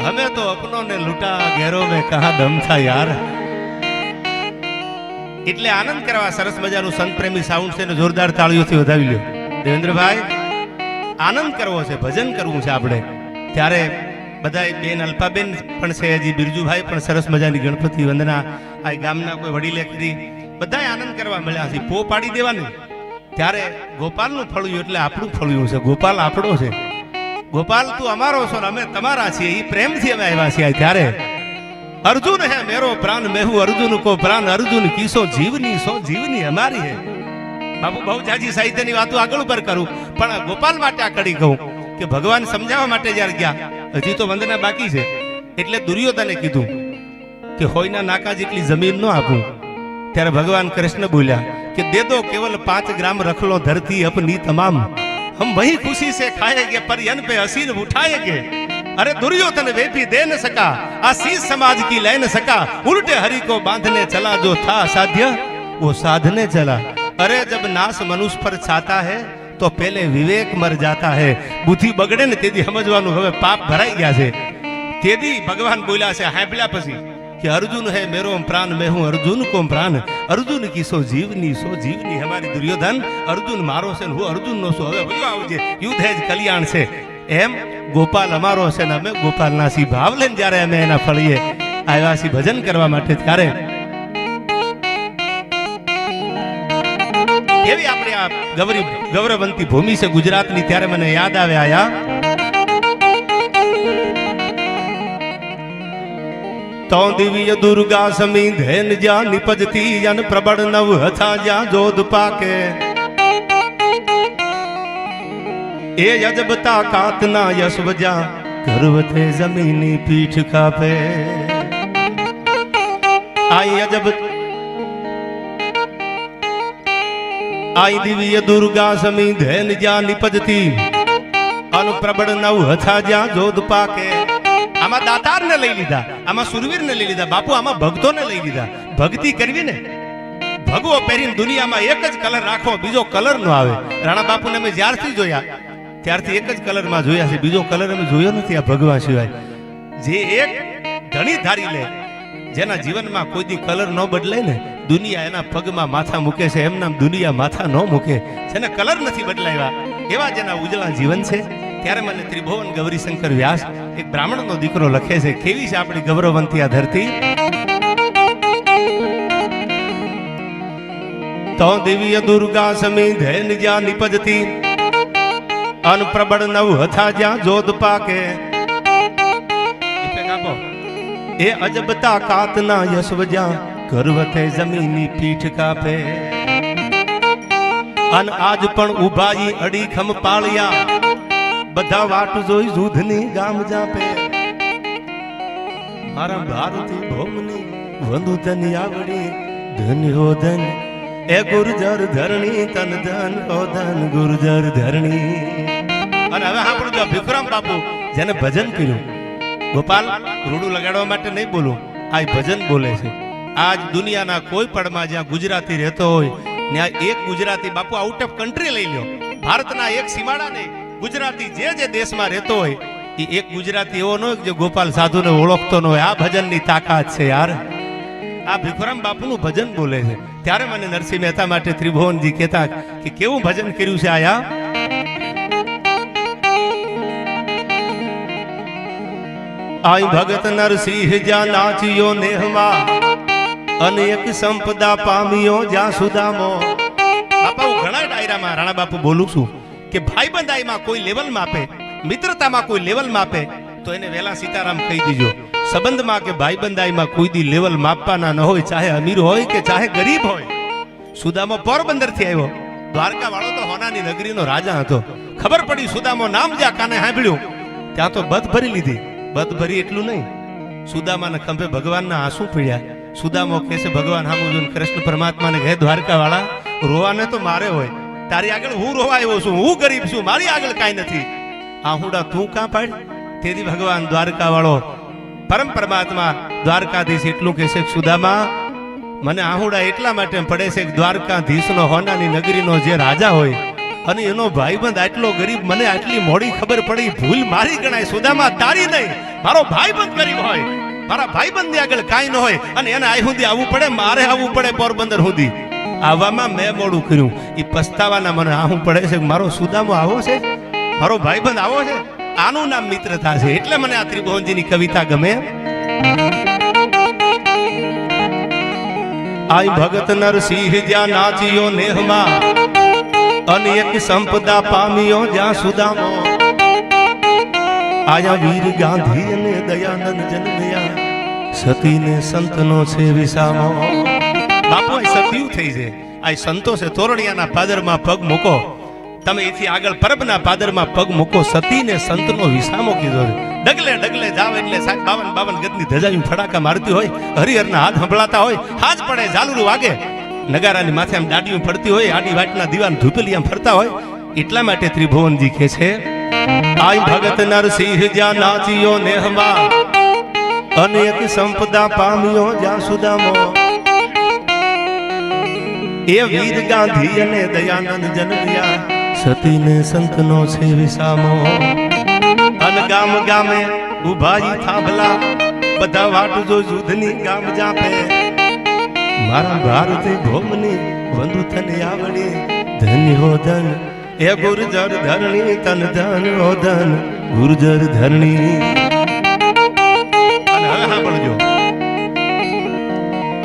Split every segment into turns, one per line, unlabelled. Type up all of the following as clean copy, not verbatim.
हमें तो अपनों ने लूटा गैरों में कहा दम था यार। એટલે આનંદ કરવા સરસ મજાનું સંત પ્રેમી સાઉન્ડ છે ને જોરદાર તાળીઓથી વધાવી લ્યો દેવેન્દ્રભાઈ. આનંદ કરવો છે, ભજન કરવું છે આપણે. ત્યારે બધાય બેન અલ્પાબેન પણ છે, હજી બિરજુભાઈ પણ સરસ મજાની ગણપતિ વંદના આ ગામના કોઈ વડીલે કરી બધાય આનંદ કરવા મળ્યા છે. પો પાડી દેવાની. ત્યારે ગોપાલનું ફળ્યું એટલે આપણું ફળ્યું છે. ગોપાલ આપણો છે. ગોપાલ તું અમારો છો ને અમે તમારા છીએ. એ પ્રેમથી અમે આવ્યા છીએ. ત્યારે अर्जुन है मेरो प्राण मैं हूं अर्जुन को प्राण अर्जुन की सो जीवनी हमारी है. बाबू बहु जाजी साहित्यની વાતો આગળ ઉપર કરું પણ ગોપાલ માટે આ કડી કહું કે ભગવાન સમજાવવા માટે જ્યારે ગયા હજી તો વંદના બાકી છે એટલે દુર્યોધને કીધું કે હોયના નાકા જેટલી જમીન ન આપું. ત્યારે ભગવાન કૃષ્ણ બોલ્યા કે દે દો કેવલ 5 ગ્રામ रख लो धरती अपनी तमाम हम वही खुशी से खाएंगे पर यन पे हसीन उठाएंगे. अरे दुर्योधन वे भी दे न सका आशीष समाज की ले न सका उल्टे हरि को बांधने चला जो था साध्य वो साधने चला. अरे जब नाश मनुष्य पर छाता है तो पहले विवेक मर जाता है. बुद्धि बगड़े ने तेदी समझવાનું હવે પાપ ભરાઈ ગયા છે. તેદી ભગવાન બોલ્યા છે હાંભળ્યા પછી કે अर्जुन है मेरो प्राण मैं हूं अर्जुन को प्राण अर्जुन की सो जीवनी हमारी. दुर्योधन अर्जुन मारो છે હું अर्जुन નો છું. હવે વયો આવજે યુદ્ધ જ કલ્યાણ છે. એમ ગોપાલ અમારો છે ને અમે ગોપાલના સી ભાવ લઈને જ્યારે અમે એના ફળીએ આવ્યા છીએ ભજન કરવા માટે. ત્યારે એવી આપણી આ ગૌરવંતી ભૂમિ છે ગુજરાતની. ત્યારે મને યાદ આવે આયા તો દિવ્ય દુર્ગા સમી ધેન જા નિપજતી જન પ્રબળ નવ હથા જા જોધ પાકે એ અજબતા કાતના યશ વજા ગર્વતે જમીની પીઠ કાપે. આઈ અજબ આઈ દિવ્ય દુર્ગા સમી ધેન જા નિપજતી અન પ્રબળ નવ હથા જા જોધ પાકે. આમાં દાતાર ને લઈ લીધા, આમાં સુરવીર ને લઈ લીધા, બાપુ આમાં ભક્તો ને લઈ લીધા. ભક્તિ કરવી ને ભગવો પહેરીને દુનિયામાં એક જ કલર રાખો, બીજો કલર નો આવે. રાણા બાપુ ને અમે જ્યારથી જોયા ત્યારથી એક જ કલર માં જોયા છે, બીજો કલર અમે જોયો નથી આ ભગવા સિવાય. જે એક ધણી ધારી લે જેના જીવનમાં કોઈ દી કલર ન બદલાય ને દુનિયા એના પગમાં માથા મૂકે છે. એમ નામ દુનિયા માથા ન મૂકે જેને કલર નથી બદલાવ્યા એવા જેના ઉજળા જીવન છે. ત્યારે મને ત્રિભુવન ગૌરીશંકર વ્યાસ એક બ્રાહ્મણ નો દીકરો લખે છે કેવી છે આપણી ગૌરવંતી આ ધરતી. તો દિવ્ય દુર્ગા સમી ધૈન જા નિપજતી અન પ્રબળ નવ હથા જા જોધ પાકે. એ અજબતા કાતના યશવજા ગર્વતે જમીની પીઠ કાપે. અન આજ પણ ઉભાઈ અડીખમ પાળ્યા બધા વાટ જોઈ જૂધની ગામ જાપે. મારા ભારતી ભોમની વંદુ તની આવડી ધન હો ધન એ ગુર્જર ધરણી તન ધન હો ધન ગુર્જર ધરણી. અને હવે આપણું જો ભીખરામ બાપુ જેને ભજન કર્યું, ગોપાલ રૂડું લગાડવા માટે નહીં બોલું, આ ભજન બોલે છે. આજ દુનિયાના કોઈ પડમાં જ્યાં ગુજરાતી રહેતો હોય ત્યાં એક ગુજરાતી બાપુ આઉટ ઓફ કન્ટ્રી લઈ લ્યો, ભારતના એક સીમાડા નહીં, ગુજરાતી જે દેશમાં રહેતો હોય એ એક ગુજરાતી એવો ન હોય જે ગોપાલ સાધુને ઓળખતો ન હોય. આ ભજનની તાકાત છે યાર. આ ભીખરામ બાપુનું ભજન બોલે છે. ત્યારે મને નરસિંહ મહેતા માટે ત્રિભુવનજી કહેતા કે કેવું ભજન કર્યું છે આયા. આઈ ભગત નરસિંહ જા નાચ્યો નેહમાં અનેક સંપદા પામ્યો જા સુદામો. બાપા હું ઘણા ડાયરામાં રાણા બાપુ બોલું છું કે ભાઈબંધાઈમાં કોઈ લેવલ માપે, મિત્રતામાં કોઈ લેવલ માપે તો એને વેલા સીતારામ કહી દીજો. સંબંધમાં કે ભાઈબંધાઈમાં કોઈ દી લેવલ માપવાના ન હોય, ચાહે અમીર હોય કે ચાહે ગરીબ હોય. સુદામો પોરબંદર થી આવ્યો, દ્વારકા વાળો તો હોનાની નગરીનો રાજા હતો. ખબર પડી સુદામો નામ જ્યાં કાને સાંભળ્યું ત્યાં તો બધ ભરી લીધી. બધ ભરી એટલું નહીં, સુદામાના ખંભે ભગવાનના આંસુ પીડ્યા. સુદામો કહે છે ભગવાન હામું જોઈને કૃષ્ણ પરમાત્માને કહે દ્વારકા વાળા રોવાને તો મારે હોય, તારી આગળ હું રોવા આવ્યો છું, હું ગરીબ છું, મારી આગળ કાંઈ નથી. આહુડા તું કાં પાડ. તેથી ભગવાન દ્વારકા વાળો પરમ પરમાત્મા દ્વારકાધીશ એટલું કહે છે સુદામા મને આહુડા એટલા માટે પડે છે કે દ્વારકાધીશનો હોનાની નગરીનો જે રાજા હોય અને એનો ભાઈબંધ આટલો ગરીબ, મને આટલી મોડી ખબર પડી, ભૂલ મારી ગણાય સુદામા, તારી નહીં. મારો ભાઈબંધ ગરીબ હોય, મારા ભાઈબંધ આગળ કાંઈ ન હોય અને એને આ સુધી આવવું પડે, મારે આવવું પડે પોરબંદર સુધી. આવવામાં મેં મોડું કર્યું, એ પસ્તાવાના મને આવું પડે છે. મારો સુદામો આવો છે, મારો ભાઈબંધ આવો છે, આનું નામ મિત્રતા છે. એટલે મને આ ત્રિભુવનજીની કવિતા ગમે. આય ભગત નરસિંહ જ્યાં નાચ્યો નેહમાં, અનેક સંપદા પામ્યો જ્યાં સુદામો. આયા વીર ગાંધી અને દયાનંદ જન્મ્યા, સતીને સંતનો છે વિસામો. બાપુ આ સતીયું થઈ છે, આ સંતો છે. તોરણિયાના પાદરમાં પગ મૂકો તમે, એથી આગળ પરબના પાદરમાં પગ મૂકો. સતીને સંતનો વિસામો કીધો છે. ડગલે ડગલે જાવ એટલે 52 ગજની ધજાયું ફડાકા મારતી હોય, હરિહરના હાથ સંભળાતા હોય, હાજ પડે ઝાલુરું વાગે, નગારાની માથે આમ દાડીયું પડતી હોય, આડી વાટના દીવાન ધૂપલી આમ ફરતા હોય. એટલા માટે ત્રિભુવનજી કહે છે, આય ભગત નરસિંહ જ્યાં નાચ્યો નેહમાં, અનેક સંપદા પામ્યો જ્યાં સુદામો. એ વીર ગાંધી અને દયાનંદ જન્મ્યા, સતીને સંતનો છે વિસામો. અન ગામ ગામે ઉભાઈ થાંભલા, બધા વાટ જો યુદ્ધની ગામ જાપે. મારા ભારતી ભોમની બંધુ તને આવડી, ધન્ય હો ધન એ ગુર્જર ધરણી, તન ધન હો ધન ગુર્જર ધરણી. અને હવે સાંભળજો,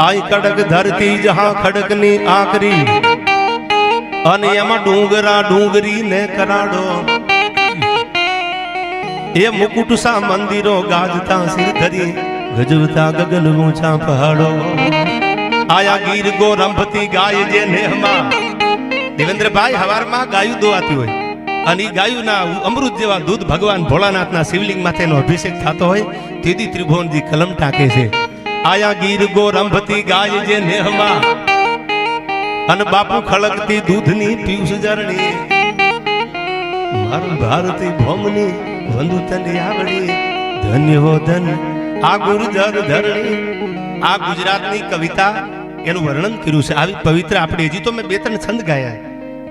આઈ કડક ધરતી જહા ખડકની આકરી, અને એમાં ડુંગરા ડુંગરી ને કરાડો. એ મુકુટ સા મંદિરો ગાજતા સિર ધરી, ગજવતા ગગન ઊંચા પહાડો. આયા ગીર ગો રંભતી ગાય જે નેહમાં. દેવેન્દ્રભાઈ હવારમાં ગાયું દોવાતી હોય અને એ ગાયુંના અમૃત જેવા દૂધ ભગવાન ભોળાનાથના શિવલિંગ માથેનો અભિષેક થતો હોય, તેથી ત્રિભુવનજી કલમ ટાકે છે. આયા ગીર ગો રંભતી ગાય જે નેહમાં, અને બાપુ ખળકતી દૂધની પીયુષ જરણી. મારું ભારતી ભોમની વંદુ તને આવડી, ધન્ય હો ધન આ ગુર્જર ધરણી. આ ગુજરાતની કવિતા એનું વર્ણન કર્યું છે. આવી પવિત્ર આપણે હજી તો મેં 2-3 છંદ ગાયા,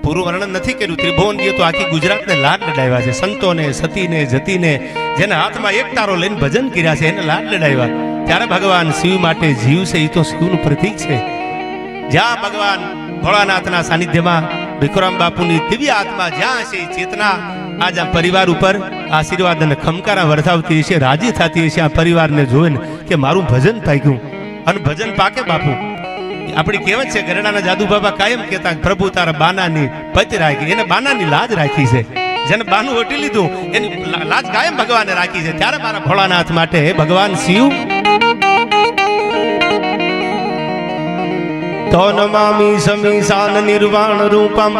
પૂરું વર્ણન નથી કર્યું. ત્રિભુવનજીએ તો આખી ગુજરાતને લાડ લડાવ્યા છે. સંતોને, સતીને, જતીને, જેના હાથમાં એક તારો લઈને ભજન કર્યા છે, એને લાડ લડાવ્યા. ત્યારે ભગવાન શિવ માટે જીવ છે, એ તો શિવનું પ્રતીક છે. જ્યાં ભગવાન ભોળાનાથના સાનિધ્યમાં ભીખુરામ બાપુની દિવ્ય આત્મા જ્યાં છે, ચેતના આજ આ પરિવાર ઉપર આશીર્વાદ અને ખમકારા વર્તાવતી છે, રાજી થતી છે આ પરિવારને જોઈને કે મારું ભજન પાક્યું. અને ભજન પાકે બાપુ. આપણી કહેવત છે, ગરડાના જાદુ બાબા કાયમ કહેતા, પ્રભુ તારા બાનાની પતિ રાખી. એને બાનાની લાજ રાખી છે. જેને બાનું ઓટી લીધું એની લાજ કાયમ ભગવાને રાખી છે. ત્યારે મારા ભોળાનાથ માટે ભગવાન શિવ તો નમામિ સમીશાન નિર્વાણ રૂપમ,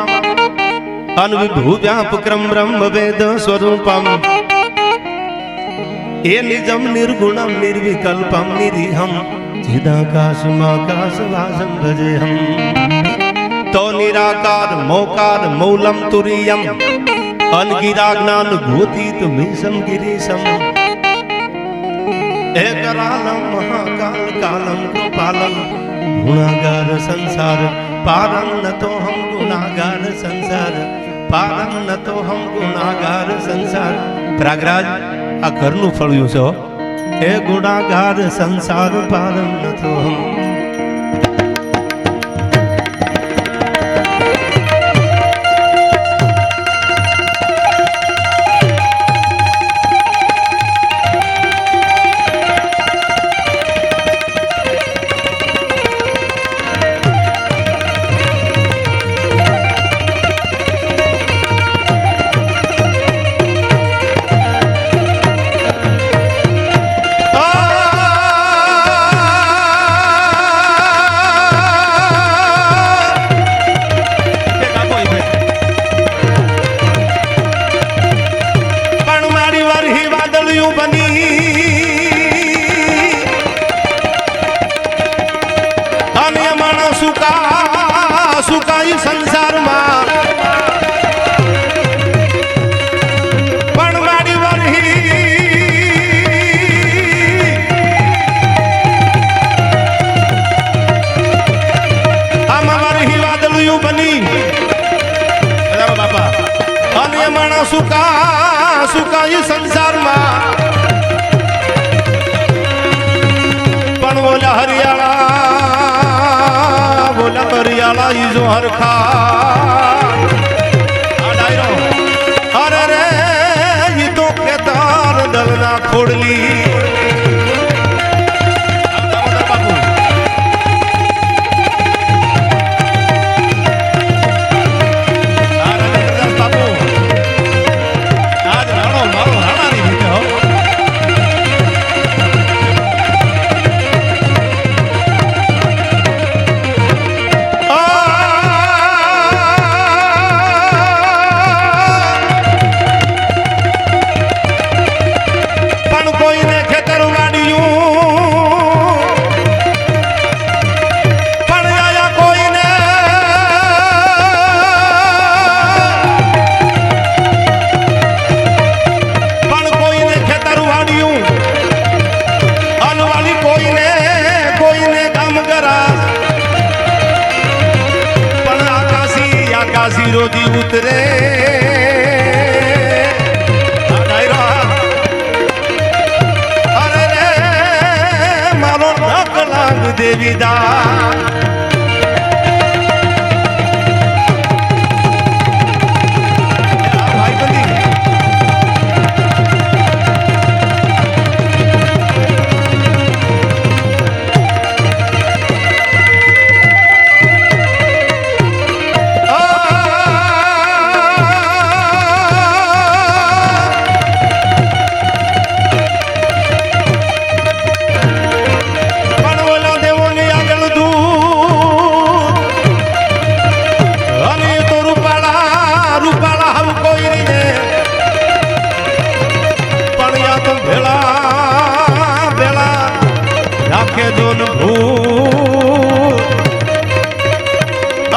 અનવિભૂવ્યાપક્રમ બ્રહ્મ વેદ સ્વરૂપમ. એ નિજમ નિર્ગુણમ નિર્વિકલ્પમ નિરીહમ, ચિદાકાશમાકાશવાસમ ભજેહમ. તો નિરાકાર મોકાર મૌલમ તુરીયમ, અનગિરા જ્ઞાન ગોતીત મીશમ ગિરીશમ. એકરાલમ મહાકાલ કાલમ કૃપાલમ, ગુણાગાર સંસાર પારમ નતો હમ ગુણાગાર સંસાર, પારમ નતો હમ ગુણાગાર સંસાર. પ્રયાગરાજ આ ઘરનું ફળ્યું છે. એ ગુણાગાર સંસાર પારમ નતો હમ. દયાળા ઈજો હરખા આ ડાયરો અરે રે ઈ તો કેતાર દલના ખોડલી રોજી ઉતરે અરે રે મારો નકલાંગ દેવીદા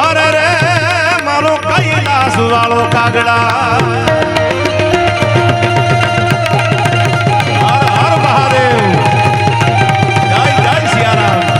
અરે રે મારો કૈલાસ વાળો કાગડા હર હર મહાદેવ જય જય સિયારામ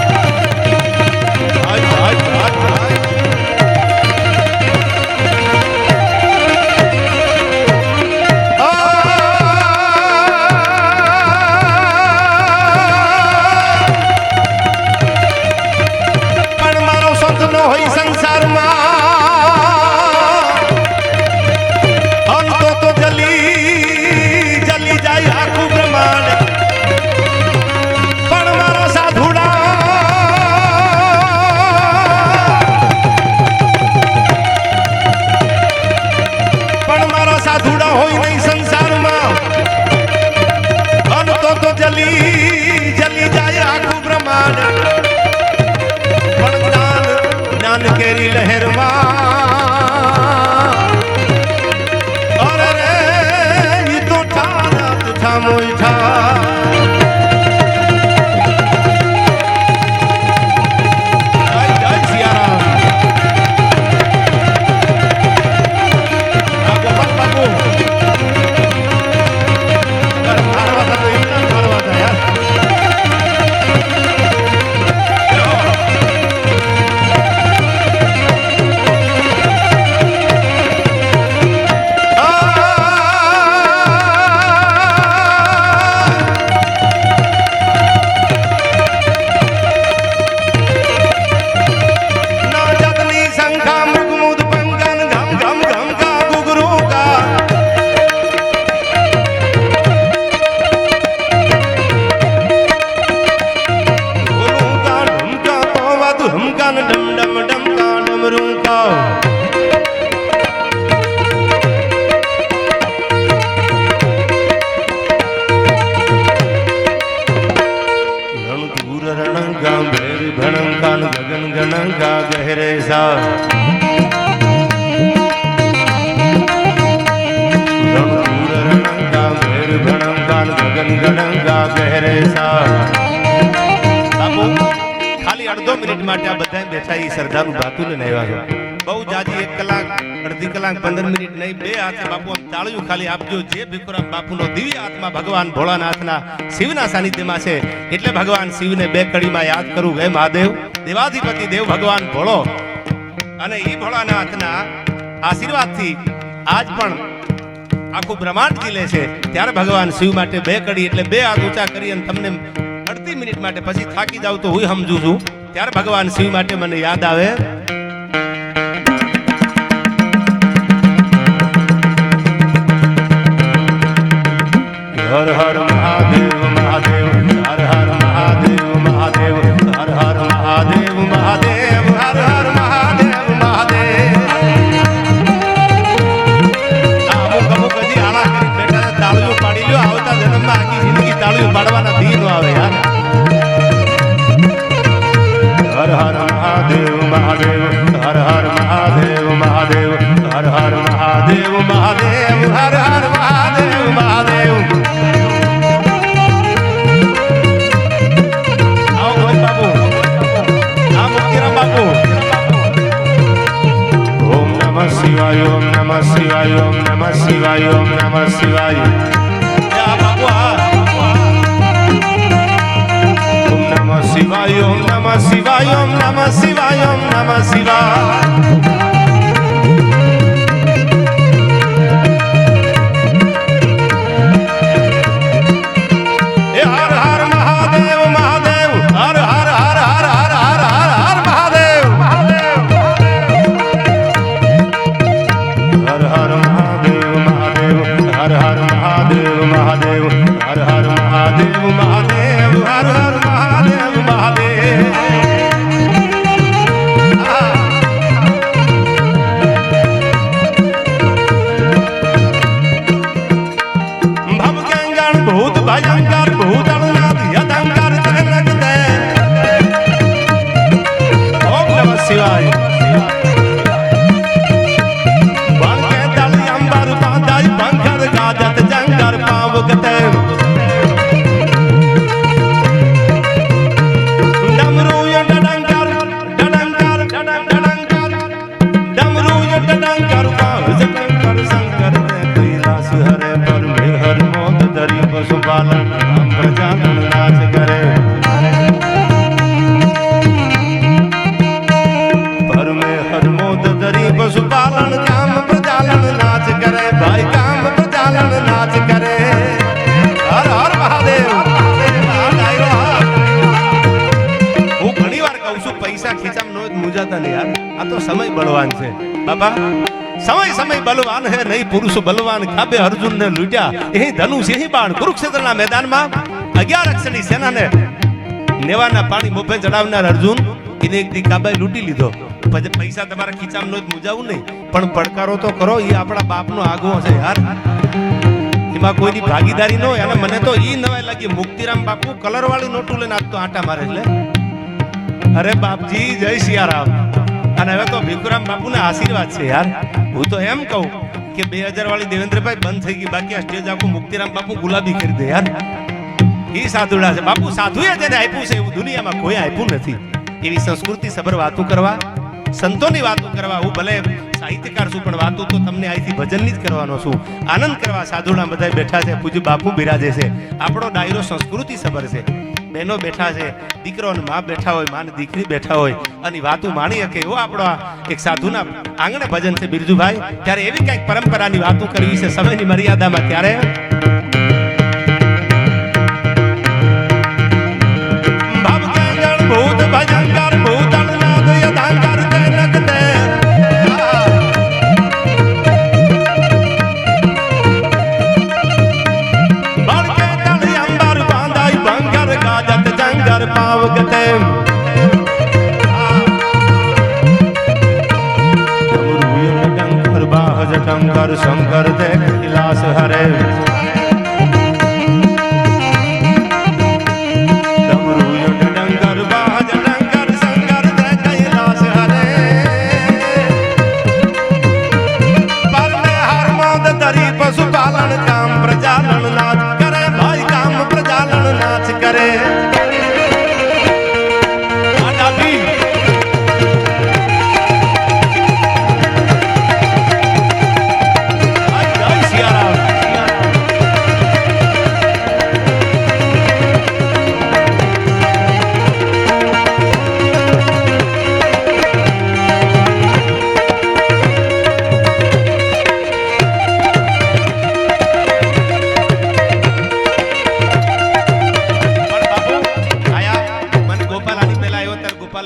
કેરી લહેરમાં અરે રે ઈ તો ઠારા તુઠા મોઈઠા જય જય સિયારામ આ ગોપાલ બાપુ મારવા તો એકદમ મારવા હતા યાર गगन गणंगा गहरे सा गगन गणंगा गहरे सा खाली अर्धो मिनिट માટે આ બધા બેઠા ઈ શ્રદ્ધાનું ભાતું લઈને આવ્યા છો બહુ જાજી 1 કલાક અડધી કલાક 15 મિનિટ નહીં બે હાથે બાપુ આમ તાળીઓ ખાલી આપજો જે ભીખુરામ બાપુનો દિવ્ય આત્મા ભગવાન ભોળાનાથના શિવના સાનિધ્યમાં છે એટલે ભગવાન શિવને બે કડીમાં યાદ કરું હે મહાદેવ દેવાધિપતિ દેવ ભગવાન ભોળો અને ઈ ભોળાનાથના આશીર્વાદથી આજ પણ આખું બ્રહ્માંડ જીલે છે ત્યારે ભગવાન શિવ માટે બે કડી એટલે બે હાથ ઊંચા કરી અને તમને અડધી મિનિટ માટે પછી થાકી જાવ તો હું સમજુ છું ત્યારે ભગવાન શિવ માટે મને યાદ આવે હર હર મહાદેવ મહાદેવ હર હર મહાદેવ મહાદેવ હર હર મહાદેવ મહાદેવ હર હર મહાદેવ મહાદેવ. અમુક હજી આળા કરી બેઠા છે, તાળીઓ પાડી લ્યો. આવતા જન્મમાં આખી જિંદગી તાળીઓ પાડવાના દી નો આવે યાર. હર હર મહાદેવ મહાદેવ હર હર મહાદેવ મહાદેવ હર હર મહાદેવ મહાદેવ હર હર મહાદેવ મહાદેવ. આવો ગોવિંદ બાપુ, આ મુક્તિરામ બાપુ. ઓમ નમઃ શિવાય ઓમ નમઃ શિવાય ઓમ નમઃ શિવાય ઓમ નમઃ શિવાય. આ બાપુ ઓમ નમઃ શિવાય ઓમ નમઃ શિવાય ઓમ નમઃ શિવાય ઓમ નમઃ શિવાય. હર હર મહાદેવ મહાદેવ હર હર હર હર હર હર હર હર મહાદેવ હર હર મહાદેવ મહાદેવ હર હર મહાદેવ મહાદેવ હર હર મહાદેવ મહાદેવ હર હર મહાદેવ મહાદેવ. ભવગંગણ ભૂત ભયંકર ભૂતળનાથ યદંકર જનક દે. ઓમ નમઃ શિવાય. વણકે દળ અંબર બાંધાઈ પંખર ગાજત જંગર પાવગતે. ડમરૂય ડડંકર ડડંકર ડડંકર ડમરૂય ડડંકર જટંકર શંકર દે. કૈલાસ હરે પર મેહર મોદ ધરી પશુપાલન રામ પ્રજાનન નાચ કરે. પર મેહર મોદ ધરી પશુપાલન કામ પ્રજાનન નાચ કરે. ભાઈ કામ પ્રજાનન નાચ કરે. હર હર મહાદેવ. હું ઘણી વાર કહું છું, પૈસા ખીચામાં નો મુજાતા નહીં યાર. આ તો સમય બળવાન છે બાબા. સમય બલવાન હે નહીં પુરુષ બલવાન. ખાબે અર્જુન ને લૂટ્યા એ ધનુષ એ બાણ. કુરુક્ષેત્રના મેદાનમાં 11 અક્ષરની સેનાને નેવાના પાણી મોભે ચડાવનાર અર્જુન એને એક દી કાબે લૂંટી લીધો. પછી પૈસા તમારા ખીચામાં નો મુજાવું નહીં, પણ પડકારો તો કરો. એ આપણા બાપનો આગવો છે યાર. એમાં કોઈની ભાગીદારી ન હોય. અને મને તો ઈ નવાઈ લાગી, મુક્તિરામ બાપુ કલર વાળી નોટું લઈને આપતો આટા મારે. એટલે અરે બાપજી જય સિયારામ. અને હવે તો ભીખુરામ બાપુના આશીર્વાદ છે યાર. હું તો એમ કહું કે 2000 વાળી દેવેન્દ્રભાઈ બંધ થઈ ગઈ, બાકી આ સ્ટેજ આખું મુક્તિરામ બાપુ ગુલાબી કરી દે યાર. એ સાધુડા છે બાપુ. સાધુએ જેને આપ્યું છે એવું દુનિયામાં કોઈ આપ્યું નથી. એવી સંસ્કૃતિ સભર વાતો કરવા, સંતોની વાતો કરવા. હું ભલે સાહિત્યકાર છું, પણ વાતો તો તમને અહીંથી ભજનની જ કરવાનો છું. આનંદ કરવા સાધુડા બધા બેઠા છે. પૂજ્ય બાપુ બિરાજે છે. આપણો ડાયરો સંસ્કૃતિ સભર છે. બહેનો બેઠા છે, દીકરો અને મા બેઠા હોય, મા ને દીકરી બેઠા હોય, અને વાતો માણી શકે એવો આપણો એક સાધુના આંગણે ભજન છે બિરજુભાઈ. ત્યારે એવી કંઈક પરંપરાની વાતો કરવી છે સમયની મર્યાદામાં. ત્યારે ભવગંગણ ભૂત ભયંકર ભૂતળનાથ યદંકર જનક દે. ભડકે દળ અંબર બાંધાઈ પંખર ગાજત જંગર પાવગતે. ડમરૂય ડડંકર બાહ જટંકર શંકર દે. કૈલાસ હરે ડમરૂય ડડંકર બાહ જટંકર શંકર દે. કૈલાસ હરે પર મેહર મોદ ધરી પશુપાલન કામ પ્રજાનન નાચ કરે. ભાઈ કામ પ્રજાનન નાચ કરે.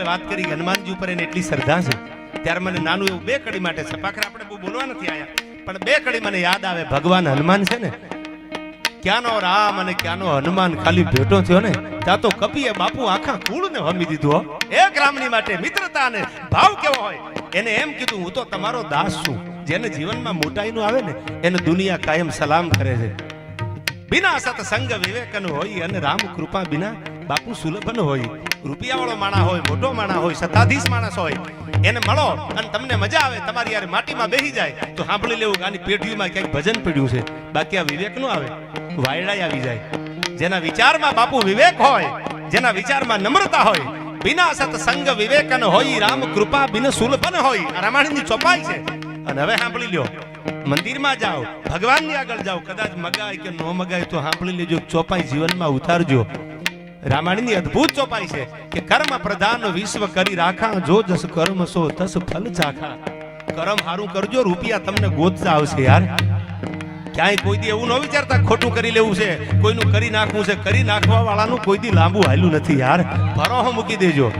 વાત કરી હનુમાનજી ઉપર એને એટલી શ્રદ્ધા છે. ત્યારે મને નાનું એવું 2 કડી માટે છે. પાખર આપણે બહુ બોલવા નથી આયા, પણ 2 કડી મને યાદ આવે. ભગવાન હનુમાન છે ને, ક્યાંનો રામ અને ક્યાંનો હનુમાન ખાલી ભેટો થયો ને ત્યાં તો કપિએ બાપુ આખા કુળને હમી દીધું. એક રામની માટે મિત્રતા અને ભાવ કેવો હોય. એને એમ કીધું, હું તો તમારો દાસ છું. જેને જીવનમાં મોટાઈનું આવે ને એને દુનિયા કાયમ સલામ કરે છે. બિના સત્સંગ વિવેકન હોય અને રામ કૃપા બિના બાપુ સુલભન હોય. રૂપિયા વાળો માણા હોય, મોટો માણા હોય, સત્તાધીશ માણસ હોય, એને મળો અને તમને મજા આવે, તમારી યાર માટીમાં બેસી જાય તો સાંભળી લેવું કે આની પેઢીમાં ક્યાંક ભજન પડ્યું છે. બાકી આ વિવેક નું આવે, વાયડા આવી જાય. જેના વિચારમાં બાપુ વિવેક હોય, જેના વિચારમાં નમ્રતા હોય, બિના સત્સંગ વિવેકન હોય રામ કૃપા બિન સુલભન હોય. આ રામાયણની ચોપાઈ છે. અને હવે સાંભળી લ્યો, મંદિરમાં જાઓ, ભગવાનની આગળ જાઓ, કદાચ મગાય કે નો મગાય તો સાંભળી લેજો, ચોપાઈ જીવનમાં ઉતારજો. રામાયણની અદ્ભુત ચોપાઈ છે કે કર્મ પ્રધાન વિશ્વ કરી રાખા, જો જસ કર્મ સો તસ ફલ ચાખા. કર્મ હારું કરજો, રૂપિયા તમને ગોતતા આવશે યાર. ક્યાંય કોઈ દી એવું ન વિચારતા ખોટું કરી લેવું છે, કોઈનું કરી નાખવું છે. કરી નાખવા વાળાનું કોઈ દી લાંબુ હાલ્યું નથી યાર. ભરોહો મૂકી દેજો.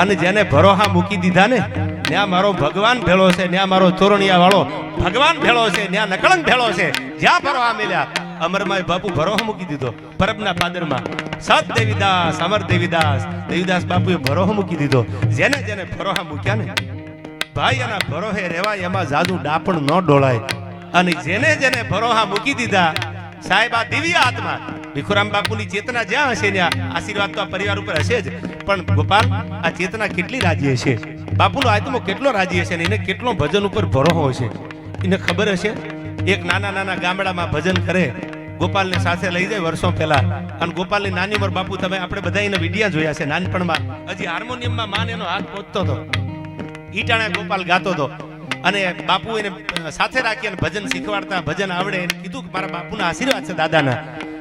અને જેને ભરોહા મૂકી દીધા ને ત્યાં મારો ભગવાન ભેળો છે, ત્યાં મારો તોરણિયા વાળો ભગવાન ભેળો છે, ત્યાં નકળંગ ભેળો છે. જ્યાં ભરોહા મળ્યા અમરમાય બાપુ ભરોહો મૂકી દીધો. પરબના પાદરમાં સત દેવીદાસ, અમર દેવીદાસ, દેવીદાસ બાપુએ ભરોહો મૂકી દીધો. જેને જેને ભરોહા મૂક્યા ને ભાઈ એના ભરોહે રહેવાય, એમાં જાદુ ડાપણ ન ડોળાય. અને જેને જેને ભરોહા મૂકી દીધા સાહેબ, આ દિવ્ય આત્મા ભીખુરામ બાપુની ચેતના જ્યાં હશે ત્યાં આશીર્વાદ તો આ પરિવાર ઉપર હશે જ. પણ ગોપાલ, આ ચેતના કેટલી રાજી હશે, બાપુનો આત્મો કેટલો રાજી હશે ને એને કેટલો ભજન ઉપર ભરોહો હશે. એને ખબર હશે એક નાના નાના ગામડામાં ભજન કરે, ગોપાલને સાથે લઈ જાય વર્ષો પહેલા. અને ગોપાલની નાની ઉંમર બાપુ, તમે આપણે બધા એના વિડિયા જોયા છે. નાનપણમાં હજી હાર્મોનિયમમાં માન એનો હાથ પહોંચતો હતો, ઈટાણા ગોપાલ ગાતો હતો. અને બાપુ એને સાથે રાખી અને ભજન શીખવાડતા, ભજન આવડે. એને કીધું કે મારા બાપુના આશીર્વાદ છે દાદાના.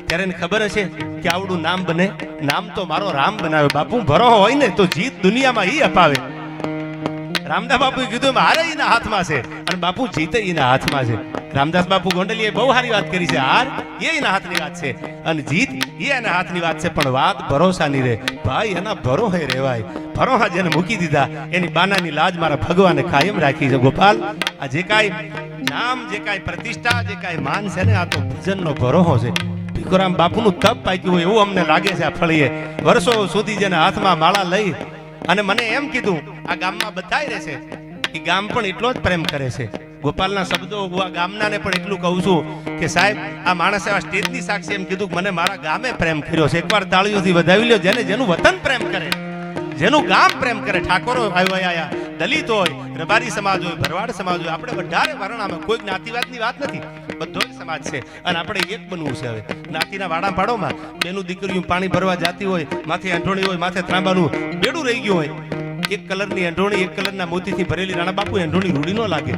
ત્યારે એને ખબર હશે કે આવડું નામ બને, નામ તો મારો રામ બનાવે. બાપુ ભરોહો હોય ને તો જીત દુનિયામાં ઈ અપાવે. રામદાસ બાપુએ કીધું હારે એના હાથમાં છે અને બાપુ જીતે એના હાથમાં છે. રામદાસ બાપુ ગોંડલીએ બહુ સારી વાત કરી છે. હાર એ એના હાથની વાત છે અને જીત એ એના હાથની વાત છે. પણ વાત ભરોસાની રહે ભાઈ, એના ભરોહે રહેવાય. ભરોહા જેને મૂકી દીધા એની બાનાની લાજ મારા ભગવાને કાયમ રાખી છે. ગોપાલ, આ જે કાંઈ નામ, જે કાંઈ પ્રતિષ્ઠા, જે કાંઈ માન છે ને, આ તો ભજનનો ભરોહો છે. ભીખુરામ બાપુનું તપ પાક્યું હોય એવું અમને લાગે છે. આ ફળીએ વર્ષો સુધી જેના હાથમાં માળા લઈ અને મને એમ કીધું આ ગામમાં બધાય રહેશે, એ ગામ પણ એટલો જ પ્રેમ કરે છે. ગોપાલના શબ્દો આ ગામનાને પણ એટલું કહું છું કે સાહેબ, આ માણસે આ સ્ટેજની સાક્ષી એમ કીધું કે મને મારા ગામે પ્રેમ કર્યો છે. એકવાર તાળીઓથી વધાવી લ્યો. જેને જેનું વતન પ્રેમ કરે, જેનું ગામ પ્રેમ કરે, ઠાકોરો આયા, દલિત હોય, રબારી સમાજ હોય, ભરવાડ સમાજ હોય, આપણે વધારે વર્ણામાં કોઈ જ્ઞાતિવાદની વાત નથી, બધો જ સમાજ છે. અને આપણે એક બનવું છે. હવે જ્ઞાતિના વાડા પાડોમાં બેનું દીકરીઓ પાણી ભરવા જાતી હોય, માથે અંઠોણી હોય, માથે ત્રાંબાનું બેડું રહી ગયું હોય, એક કલરની અંઢોણી, એક કલરના મોતીથી ભરેલી. રાણા બાપુ અંઢોણી રૂડી ન લાગે.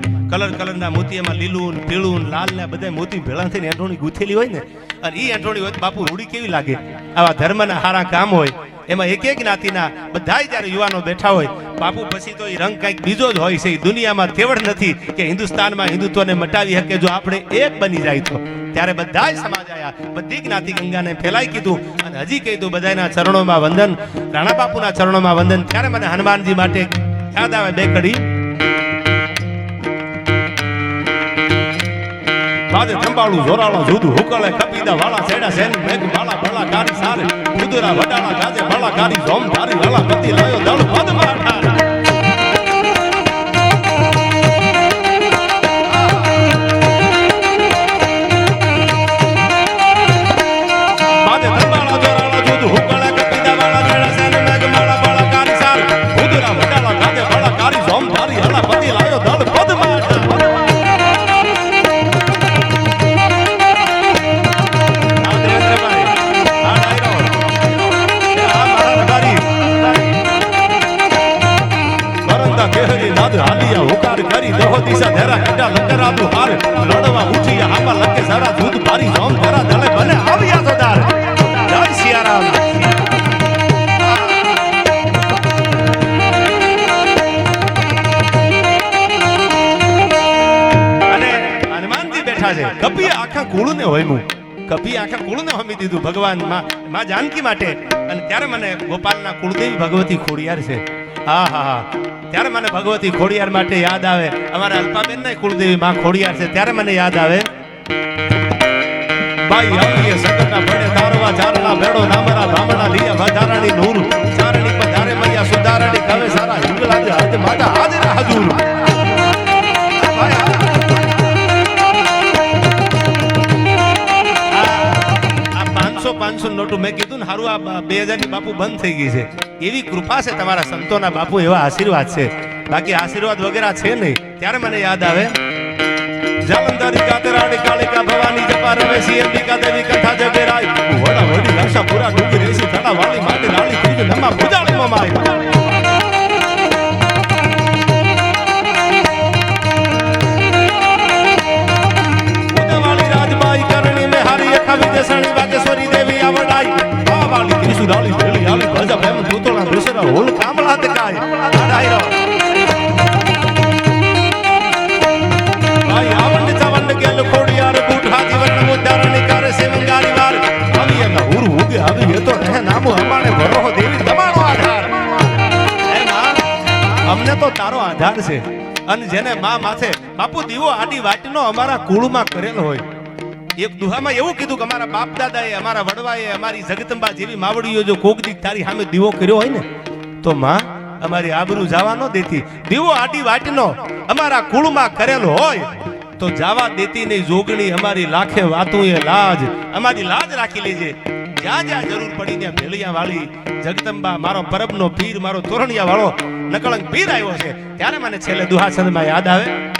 કલરના મોતી, એમાં લીલું, પીળું, લાલ ને બધા મોતી ભેળા થઈને અંઢોણી ગૂંથેલી હોય ને, અને ઈ અંઢોણી હોય બાપુ રૂડી કેવી લાગે. આવા ધર્મના સારા કામ હોય એમાં એક એક જ્ઞાતિના બધાય જ્યારે યુવાનો બેઠા હોય બાપુ, પછી તો એ રંગ કંઈક બીજો જ હોય છે. દુનિયામાં તેવડ નથી કે હિન્દુસ્તાનમાં હિન્દુત્વને મટાવી શકે. જો આપણે એક બની જાય તો ત્યારે બધાય સમાજ આયા, બધી જ્ઞાતિ ગંગાને ફેલાઈ કીધું. અને હજી કીધું બધાના ચરણોમાં વંદન, રાણા બાપુના ચરણોમાં વંદન. ત્યારે મને હનુમાનજી માટે યાદ આવે બે કડી. બાજે થંબાળું જોરાળો જુદું હુકળે કપીદા વાળા છેડા સેન મેઘ માળા ભલા કારી સારે કુદરા વડાળા ગાજે ભલા કારી જોમ ધારી વાળા પતિ લાયો દળ પદમાં ઠાર. બાજે થંબાળા જોરાળો જુદું હુકળે કપીદા વાળા છેડા સેન મેઘ માળા ભલા કારી સારે કુદરા વડાળા ગાજે ભલા કારી જોમ ધારી વાળા પતિ લાયો દળ પદમાં ઠાર. હાલિયા હુકાર કરી દહો દિશા ધેરા કટા લકરાદુ હાર લડવા ઉઠી હામાં લકે સારા દૂધ ભારી જોમ ધરા દળે બને આવ્યા સદાર. જય સિયારામ. અને હનુમાનજી બેઠા છે. કપીએ આખા કુળને હોયમું, કપીએ આખા કુળને હોમી દીધું ભગવાન માં જાનકી માટે. અને ત્યારે મને ગોપાલના કુળદેવી ભગવતી ખોડિયાર છે. હા હા હા, ત્યારે મને ભગવતી ખોડિયાર માટે યાદ આવે. અમારા અલ્પાબેન ના કુળદેવી માં ખોડિયાર છે. ત્યારે મને યાદ આવે ભાઈ આવીએ સગના પડે તારવા ચારણા ભેડો નામરા બ્રાહ્મણા લીયા વધારાની નૂર ચારણી પધારે મૈયા સુધારણી કવે સારા હિંગલા દે હાથ માતા હાજર હજુર આ 500 નોટું મેં કીધું ને હારું આ 2000 ની બાપુ બંધ થઈ ગઈ છે એવી કૃપા છે તમારા સંતોના બાપુ એવા આશીર્વાદ છે બાકી આશીર્વાદ વગેરે છે નહીં ત્યારે મને યાદ આવે જાલંધરી કાતરાણી કાલિકા ભવાની જપા રમેશી અંબિકા દેવી કથા જગેરાય વડા વડી લાશા પૂરા ડુંગર રેસી થડા વાળી માટી રાળી ત્રીજ નમા પૂજાળી મમાય ઉદવાળી રાજબાઈ કરણી મે હારી અખા વિદેશણી વાગેશ્વરી દેવી આવડાઈ આ વાળી ત્રીસુ રાળી ભેળી આલી ભજા પ્રેમ દૂતોના દુસરા હોલ કામલા તકાય આડાઈરો ખોડિયાર બુઢાજી વર્ણ મુદ્દારણી કરે સેવંગારી વાર આવી એના હુર ઉગે આવી એ તો રહે નામો અમાને ભરોહો દેવી તમારો આધાર હે માં અમને તો તારો આધાર છે અને જેને માં માથે બાપુ દીવો આડી વાટનો અમારા કુળમાં કરેલ હોય એક દુહામાં એવું કીધું કે અમારા બાપ દાદાએ અમારા વડવાએ અમારી જગદંબા જેવી માવડીઓ જો કોક દીક તારી સામે દીવો કર્યો હોય ને તો માં અમારી આબરૂ જવા ન દેતી દીવો આડી વાટનો અમારા કુળમાં કરેલો હોય તો જાવા દેતી નહીં જોગણી અમારી લાખે વાતું એ લાજ અમારી લાજ રાખી લેજે જ્યાં જ્યાં જરૂર પડી ત્યાં ભેળિયા વાળી જગદંબા મારો પરબનો પીર મારો તોરણિયા વાળો નકળંગ પીર આવ્યો છે ત્યારે મને છેલ્લે દુહાછંદમાં યાદ આવે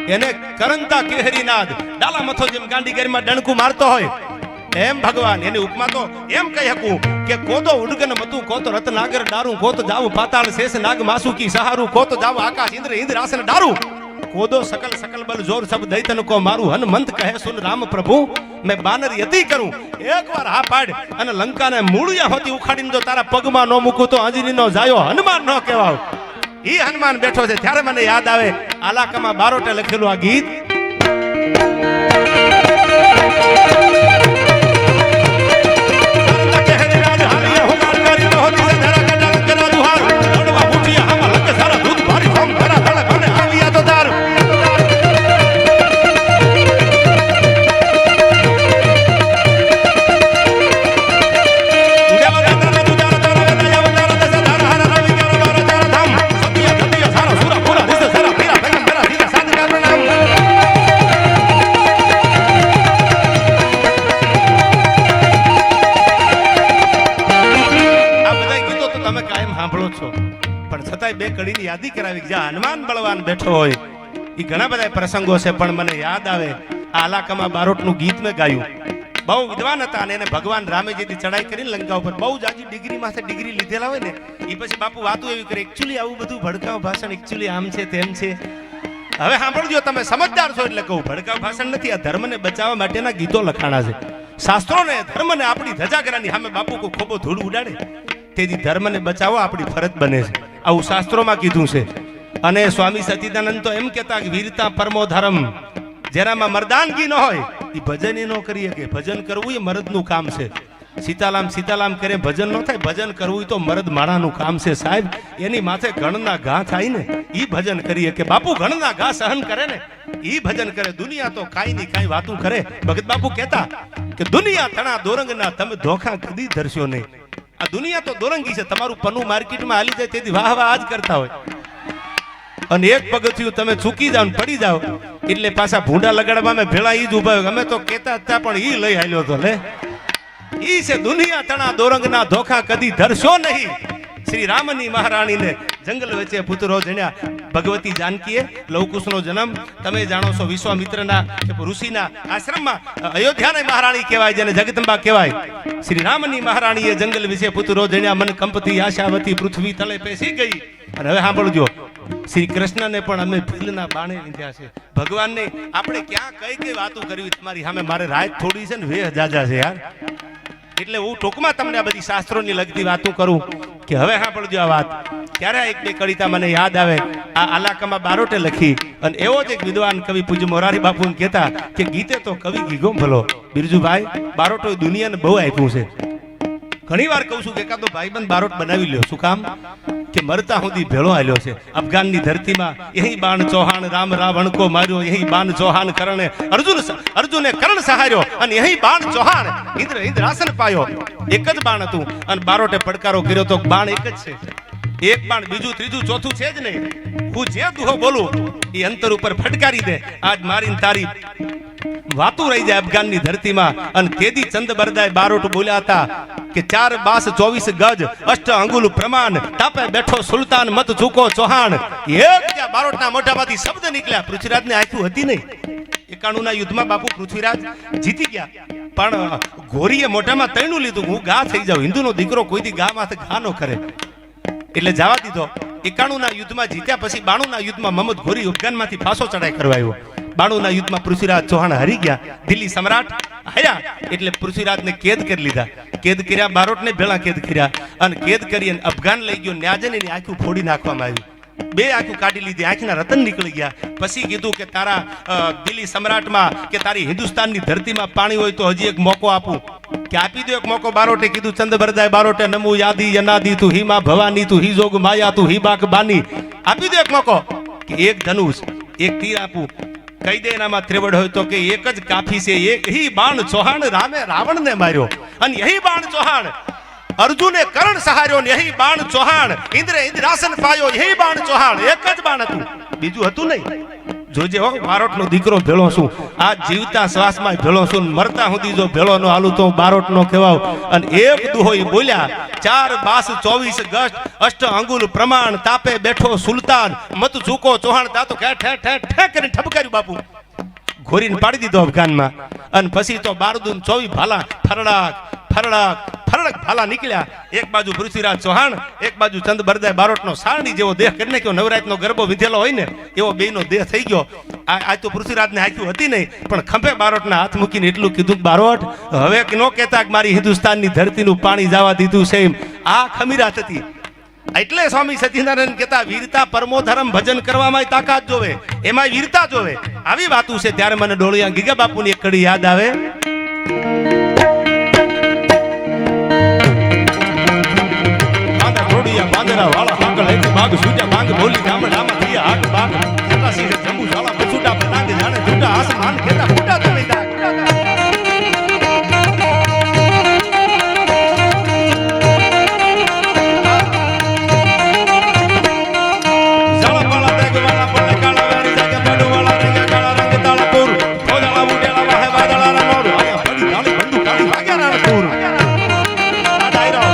એને કરંતા કેહરીનાદ ડાલા મથો જેમ ગાંડીગીરીમાં ડણકું મારતો હોય એમ ભગવાન એની ઉપમા તો એમ કહી શકું કે કોતો ઉડગન મતું કોતો રત્નાગર ડારું કોતો જાવું પાતાળ શેષ નાગ માસુકી સહારું કોતો જાવું આકાશ ઇન્દ્ર ઇન્દ્ર આસન ડારું કોદો સકલ સકલ બલ જોર સબ દૈતન કો મારું હનુમંત કહે સુન રામ પ્રભુ મેં બાનર યતિ કરું એકવાર હા પાડ અને લંકાને મૂળિયા હોતી ઉખાડીને જો તારા પગમાં ન મૂકું તો અંજની નો જાયો હનુમાન ન કહેવાવ ઈ હનુમાન બેઠો છે ત્યારે મને યાદ આવે આલાકામાં બારોટે લખેલું આ ગીત બે કડીની યાદી કરાવી જ્યાં હનુમાન બળવાન બેઠો હોય એ ઘણા બધા પ્રસંગો છે પણ મને યાદ આવે આ આલાકામાં બારોટનું ગીત મેં ગાયું બહુ વિદ્વાન હતા અને એને ભગવાન રામે જેથી ચડાઈ કરીને લંકા ઉપર બહુ જાજી ડિગ્રી માથે ડિગ્રી લીધેલા હોય ને એ પછી બાપુ વાતું એવી કરે એકચ્યુઅલી આવું બધું ભડકાવ ભાષણ એકચ્યુઅલી આમ છે તેમ છે હવે સાંભળજો તમે સમજદાર છો એટલે કહું ભડકાવ ભાષણ નથી આ ધર્મને બચાવવા માટેના ગીતો લખાણા છે શાસ્ત્રોને ધર્મને આપણી ધજાગરાની સામે બાપુ કોઈ ખોબો ધૂળ ઉડાડે તેથી ધર્મને બચાવવા આપણી ફરજ બને છે આવું શાસ્ત્રોમાં કીધું છે અને સ્વામી સચ્ચિદાનંદ તો એમ કહેતા કે વીરતા પરમો ધર્મ જેનામાં મર્દાનગી ન હોય એ ભજન ન કરી શકે ભજન કરવું એ મર્દનું કામ છે સીતારામ સીતારામ કરે ભજન ન થાય ભજન કરવું તો મર્દ માણાનું કામ છે સાહેબ એની માથે ઘણના ઘા થાય ને એ ભજન કરીએ કે બાપુ ઘણના ઘા સહન કરે ને એ ભજન કરે દુનિયા તો કાઈ ની કાઈ વાતું કરે ભગત બાપુ કહેતા કે દુનિયા તણા દોરંગના તમે ધોખા કદી ધરશો નહીં આ દુનિયા તો દોરંગી છે તમારું પન્નું માર્કેટમાં હાલી જાય તેથી વાહ વાહ આજ કરતા હોય અને એક પગથિયું તમે ચૂકી જાવ પડી જાવ એટલે પાછા ભૂંડા લગાડવામાં અમે ભેળા ઈ જ ઉભા અમે તો કહેતા હતા પણ ઈ લઈ હાલ્યો તો લે ઈ છે દુનિયા તણા દોરંગના ધોખા કદી ધરશો નહીં શ્રી રામની મહારાણીને જંગલ વચ્ચે પુત્રો જણ્યા ભગવતી જાનકીએ લવકુશનો જન્મ તમે જાણો છો વિશ્વામિત્રના ઋષિના આશ્રમમાં અયોધ્યાની મહારાણી કહેવાય જેને જગદંબા કહેવાય શ્રી રામની મહારાણીએ જંગલ વિશે પુત્રો જણ્યા મન કંપતી આશાવતી પૃથ્વી તળે પેસી ગઈ અને હવે સાંભળજો શ્રી કૃષ્ણને પણ અમે ભીલના બાણે લીધા છે. ભગવાનને આપણે ક્યાં કઈ કઈ વાતો કરવી તમારી સામે, મારે રાત થોડી છે ને વે જાજા છે યાર. એટલે હું ટૂંકમાં તમને આ બધી શાસ્ત્રોની લગતી વાતો કરું કે હવે સાંભળજો આ વાત. ત્યારે એક બે કવિતા મને યાદ આવે. આ આલાકામાં બારોટે લખી અને એવો જ એક વિદ્વાન કવિ પૂજ્ય મોરારી બાપુ કહેતા કે ગીતે તો કવિ ગીગો ભલો. બિરજુભાઈ, બારોટો દુનિયાને બહુ આપ્યું છે. ઘણી વાર કહું છું કે એકાદો ભાઈબંધ બારોટ બનાવી લ્યો. શું કામ? કે મરતા સુધી ભેળો આલ્યો છે. અફઘાનની ધરતીમાં યહી બાણ ચૌહાણ રામ રાવણ કો માર્યો, યહી બાણ ચૌહાણ કરણે અર્જુને કરણ સહાર્યો, અને યહી બાણ ચૌહાણ ઇન્દ્રાસન પાયો. એક જ બાણ હતું અને બારોટે પડકારો કર્યો તો બાણ એક જ છે. એક બાણ બીજું ત્રીજું ચોથું છે જ નહીં. હું જે દુહો બોલું એ અંતર ઉપર ફટકારી દે. આજ મારી તારી વાતું રહી જાય અફઘાનની ધરતીમાં. અને તેદી ચંદ બરદાય બારોટ બોલ્યા હતા કે 4 બાસ 24 ગજ 8 અંગુલ પ્રમાણ, તાપે બેઠો સુલતાન મત ચૂકો ચૌહાણ. એક ત્યાં બારોટના મોઢામાંથી શબ્દ નીકળ્યા. પૃથ્વીરાજને આંખ્યું હતી નહીં. 91 ના યુદ્ધમાં બાપુ પૃથ્વીરાજ જીતી ગયા, પણ ઘોરીએ મોઢામાં તૈણું લીધું. હું ગા થઈ જાઉં, હિન્દુનો દીકરો કોઈ દી ગા માથે ઘા ન કરે, એટલે જવા દીધો. 91 ના યુદ્ધમાં જીત્યા પછી 92 ના યુદ્ધમાં મહમદ ઘોરી અફઘાનમાંથી ફાંસો ચડાઈ કરવા આવ્યો. 92 ના યુદ્ધમાં પૃથ્વીરાજ ચૌહાણ હારી ગયા. દિલ્હી સમ્રાટ હાર્યા એટલે પૃથ્વીરાજને કેદ કરી લીધા. કેદ કર્યા, બારોટને ભેળા કેદ કર્યા અને કેદ કરી અને અફઘાન લઈ ગયો. ન્યાજને એની આંખું ફોડી નાખવામાં આવી. 2 આંખું કાઢી લીધી, આંખના રતન નીકળી ગયા. પછી કીધું કે તારા દિલ્હી સમ્રાટમાં કે તારી હિન્દુસ્તાનની ધરતીમાં પાણી હોય તો હજી એક મોકો આપું. કે આપી દો એક મોકો. બારોટે કીધું, ચંદ બરદાય બારોટે, નમુ યાદી યનાદી તું હી માં ભવાની તું હી જોગ માયા તું હી બાક બાની. આપી દો એક મોકો કે એક ધનુષ એક તીર આપું. કહી દે એનામાં ત્રેવડ હોય તો કે એક જ કાફી છે. એક હી બાણ ચૌહાણ રામે રાવણને માર્યો, અને યહી બાણ ચૌહાણ અર્જુને કરણ સહાર્યો, ને યહી બાણ ચૌહાણ ઇન્દ્રાસન પાયો. યહી બાણ ચૌહાણ એક જ બાણ હતું, બીજું હતું નહીં. જોજે હો, બારોટનો દીકરો ભેળો છું. આ જીવતા શ્વાસમાં ભેળો છું. મરતા સુધી જો ભેળો નો હાલું તો બારોટ નો કહેવાવ. અને એક દુહો બોલ્યા, 4 બાસ 24 ગજ 8 અંગુલ પ્રમાણ, તાપે બેઠો સુલતાન મત ચૂકો ચૌહાણ. તા તો ઠે ઠે ઠે કરીને ઠપકાર્યું બાપુ. ઘોરીને પાડી દીધો અફઘાનમાં. અને પછી તો 12 24 ભાલા ફરડાક ફરડાક ફરડક ભાલા નીકળ્યા. એક બાજુ પૃથ્વીરાજ ચૌહાણ, એક બાજુ ચંદ બરદાય બારોટનો સારણી જેવો દેહ કરી નાખ્યો. નવરાતનો ગરબો વિધેલો હોય ને એવો બેયનો દેહ થઈ ગયો. આ તો પૃથ્વીરાજને હાંક્યું હતી નહીં, પણ ખંભે બારોટના હાથ મૂકીને એટલું કીધું, બારોટ હવે ન કહેતા કે મારી હિન્દુસ્તાનની ધરતીનું પાણી જવા દીધું છે. આ ખમીરાત હતી. એટલે સ્વામી સત્યનારાયણ કહેતા, વીરતા પરમો ધર્મ, ભજન કરવામાં તાકાત જોવે, એમાં વીરતા જોવે. આવી વાતું છે. ત્યારે મને ડોળિયા ગીગા બાપુની એક કડી યાદ આવે. બાંદરા વાળા હાકલ હેતી બાગ સૂજા બાંગ બોલી ગામડામાં થી હાક બાગ કેટલા સિંહ જંબુ શાળા બસુટા પ્રનાંગ જાણે જુટા આસમાન કેતા ફૂટા તમે દા શાળા વાળા દેગ વાળા પડે કાળા વાળી જાગે પડુ વાળા રંગ કાળા રંગ તાળા પૂર ફોજાળા ઉડેલા વાહે વાદળા ના મોર આયા પડી ધાળી બંદુ કાળી વાગ્યા ના પૂર આ ડાયરો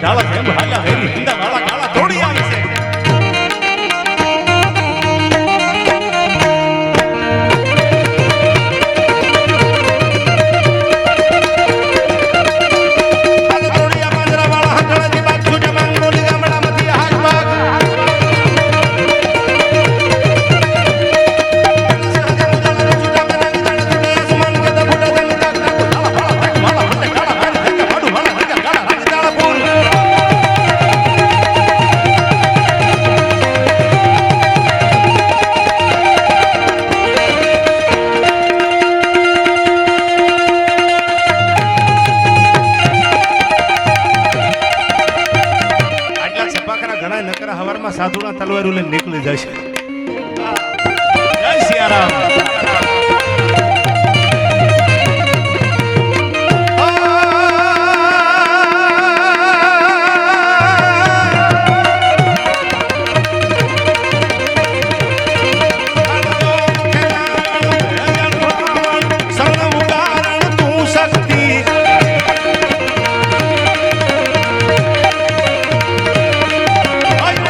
ઢાળા એમ હાલા હેરી હિંદા વાળા કાળા દોડી આવી છે. સાધુના તલવારું લઈને નીકળી જશે. જય સિયારામ.
Bye.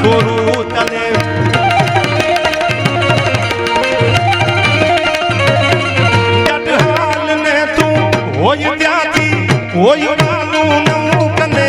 છોરું તને હાલ ને તું હોય ત્યાંથી હોય વાલું નવું કને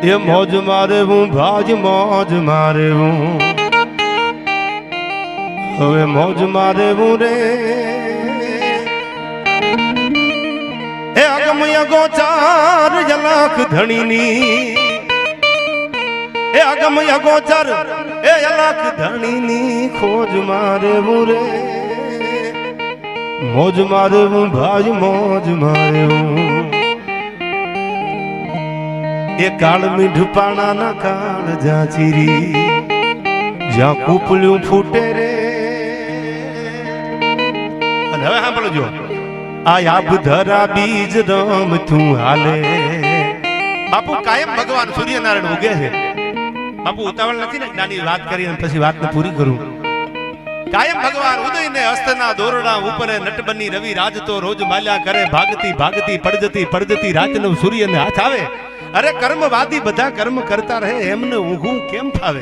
એ મોજ મારે હું ભાજ મોજ મારે હું હવે મોજ મારે હું રે એ અગમય ગોચાર જલાખ ધણીની એ અગમય ગોચર એ અલાખ ધણીની ખોજ મારે હું રે મોજ મારે હું ભાજ મોજ મારે હું એ કાળ મીઠપાણા ના કાળ જાચીરી જ્યાં કૂપલ્યું ફૂટે રે અને હવે સાંભળજો આ આબ ધરા બીજ રમ તું હાલે બાપુ કાયમ ભગવાન સૂર્યનારાયણ ઉગે છે બાપુ ઉતાવળ નથી ને નાની વાત કરી અને પછી વાતને પૂરી કરું કાયમ ભગવાન ઉદય ને અસ્તના દોરડા ઉપર નટબની રવિ રાજતો રોજ માલ્યા કરે ભાગતી ભાગતી પડજતી પડજતી રાતનો સૂર્યને હાથ આવે અરે કર્મવાદી બધા કર્મ કરતા રહે એમને ઊંઘું કેમ ફાવે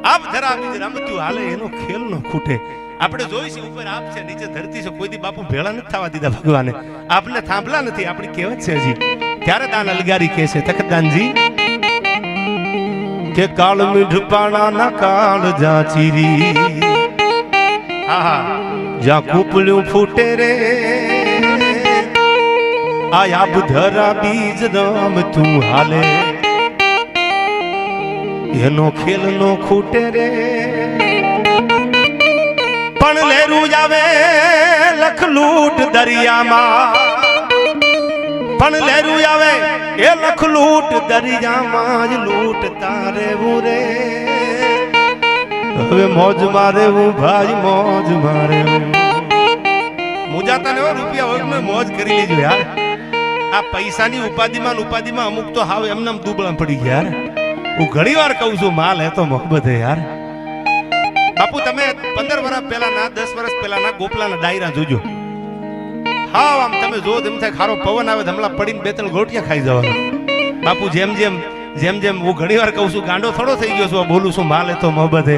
આપ જરા બીજ રમતું હાલે એનો ખેલ નો ખૂટે આપણે જોઈશું ઉપર આપ છે નીચે ધરતી છે કોઈ દી બાપુ ભેળા નથી થવા દીધા ભગવાને આપને થાંભલા નથી આપણી કહેવત છે હજી ત્યારે દાન અલગારી કહે છે તખતદાનજી કે કાળ મીઠપાણા ના કાળ જાચીરી આહા જ્યાં કૂપલ્યું ફૂટે રે આયા બુધરા બીજ રામ તું હાલે એનો ખેલ નો ખૂટે રે પણ લેરું આવે લખ લૂટ દરિયામાં પણ લેરું આવે એ લખ લૂટ દરિયામાં જ લૂટ તારે રે, હવે મોજ મારે હું ભાઈ મોજ મારે. મુજાતા ને રૂપિયા હોય મેં મોજ કરી લેજો યાર. આ પૈસાની ઉપાધિમાં અમુક તો હાવ એમને દુબળા પડી ગયા યાર. હું ઘણી વાર કહું છું માલ હે તો મોહબ્બત હે યાર. બાપુ તમે 15 વર્ષ પહેલાના 10 વર્ષ પહેલાના ગોપલાના ડાયરા જોજો. હા આમ તમે જો તેમ થાય ખારો પવન આવે હમણાં પડીને 2-3 ગોટિયા ખાઈ જવાના. બાપુ જેમ જેમ હું ઘણી વાર કહું છું ગાંડો થોડો થઈ ગયો છું બોલું છું માલ હે તો મોહબ્બત હે,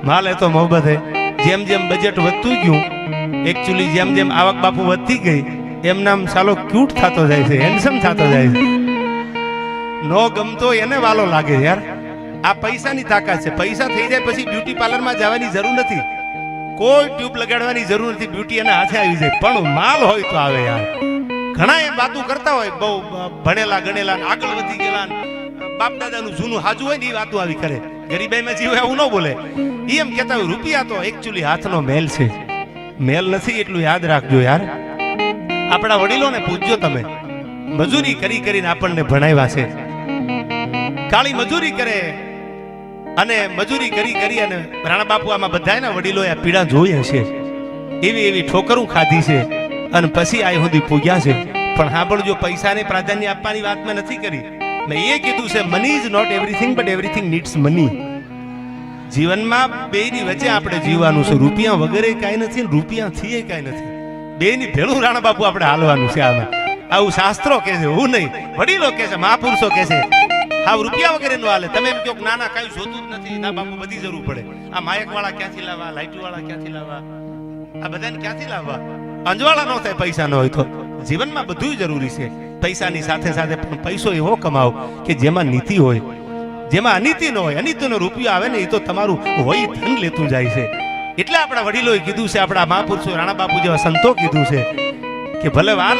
માલ હે તો મોહબ્બત હે. જેમ બજેટ વધતું ગયું એકચ્યુઅલી જેમ આવક બાપુ વધતી ગઈ એમ નામ સાલો ક્યુટ થતો જાય છે, હેન્ડસમ થતો જાય છે. નો ગમતો એને વાલો લાગે યાર. આ પૈસાની તાકાત છે. પૈસા થઈ જાય પછી બ્યુટી પાર્લરમાં જવાની જરૂર નથી, કોઈ ટ્યુબ લગાડવાની જરૂર નથી, બ્યુટી એના હાથે આવી જાય. પણ માલ હોય તો આવે યાર. ઘણા એ વાતો કરતા હોય બહુ ભણેલા ગણેલા આગળ વધી ગયેલા બાપ દાદાનું જૂનું હાજુ હોય ને એ વાતો આવી કરે. ગરીબાઈમાં જીવે એવું ન બોલે. એમ કહેતા હોય રૂપિયા તો એકચ્યુઅલી હાથનો મેલ છે, મેલ નથી એટલું યાદ રાખજો યાર. આપણા વડીલોને પૂછજો તમે, મજૂરી કરીને આપણને ભણાવ્યા છે. કાળી મજૂરી કરે અને મજૂરી કરી અને રાણા બાપુ આમાં બધાયના વડીલોએ આ પીડા જોઈ હશે. એવી ઠોકરું ખાધી છે અને પછી આ સુધી પૂગ્યા છે. પણ હા પણ જો પૈસાને પ્રાધાન્ય આપવાની વાત મેં નથી કરી. મેં એ કીધું છે money is not everything but everything needs money. જીવનમાં બેની વચ્ચે આપણે જીવવાનું છે. રૂપિયા વગેરે કાંઈ નથી ને રૂપિયાથી કાંઈ નથી. બેની ભેળું રાણા બાપુ આપણે હાલવાનું છે. આવું શાસ્ત્રો કે છે, હું નહીં, વડીલો કે છે, મહાપુરુષો કે છે. હા રૂપિયા વગેરે નો હાલે. તમે એમ કહો ના ના કઈ જોતું જ નથી, ના બાપુ બધી જરૂર પડે. આ માયક વાળા ક્યાંથી લાવવા, લાઇટ વાળા ક્યાંથી લાવવા, આ બધાને ક્યાંથી લાવવા? અંજવાળા ન થાય પૈસા ન હોય તો. જીવનમાં બધું જરૂરી છે. પૈસાની સાથે સાથે પણ પૈસો એવો કમાવો કે જેમાં નીતિ હોય, જેમાં અનીતિ ન હોય. અનીતિનો રૂપિયો આવે ને એ તો તમારું હોય ધન લેતું જાય છે. એટલે આપણા વડીલોએ કીધું છે, આપણા મહાપુરુષો રાણા બાપુ જેવા સંતો કીધું છે કે ભલે વાર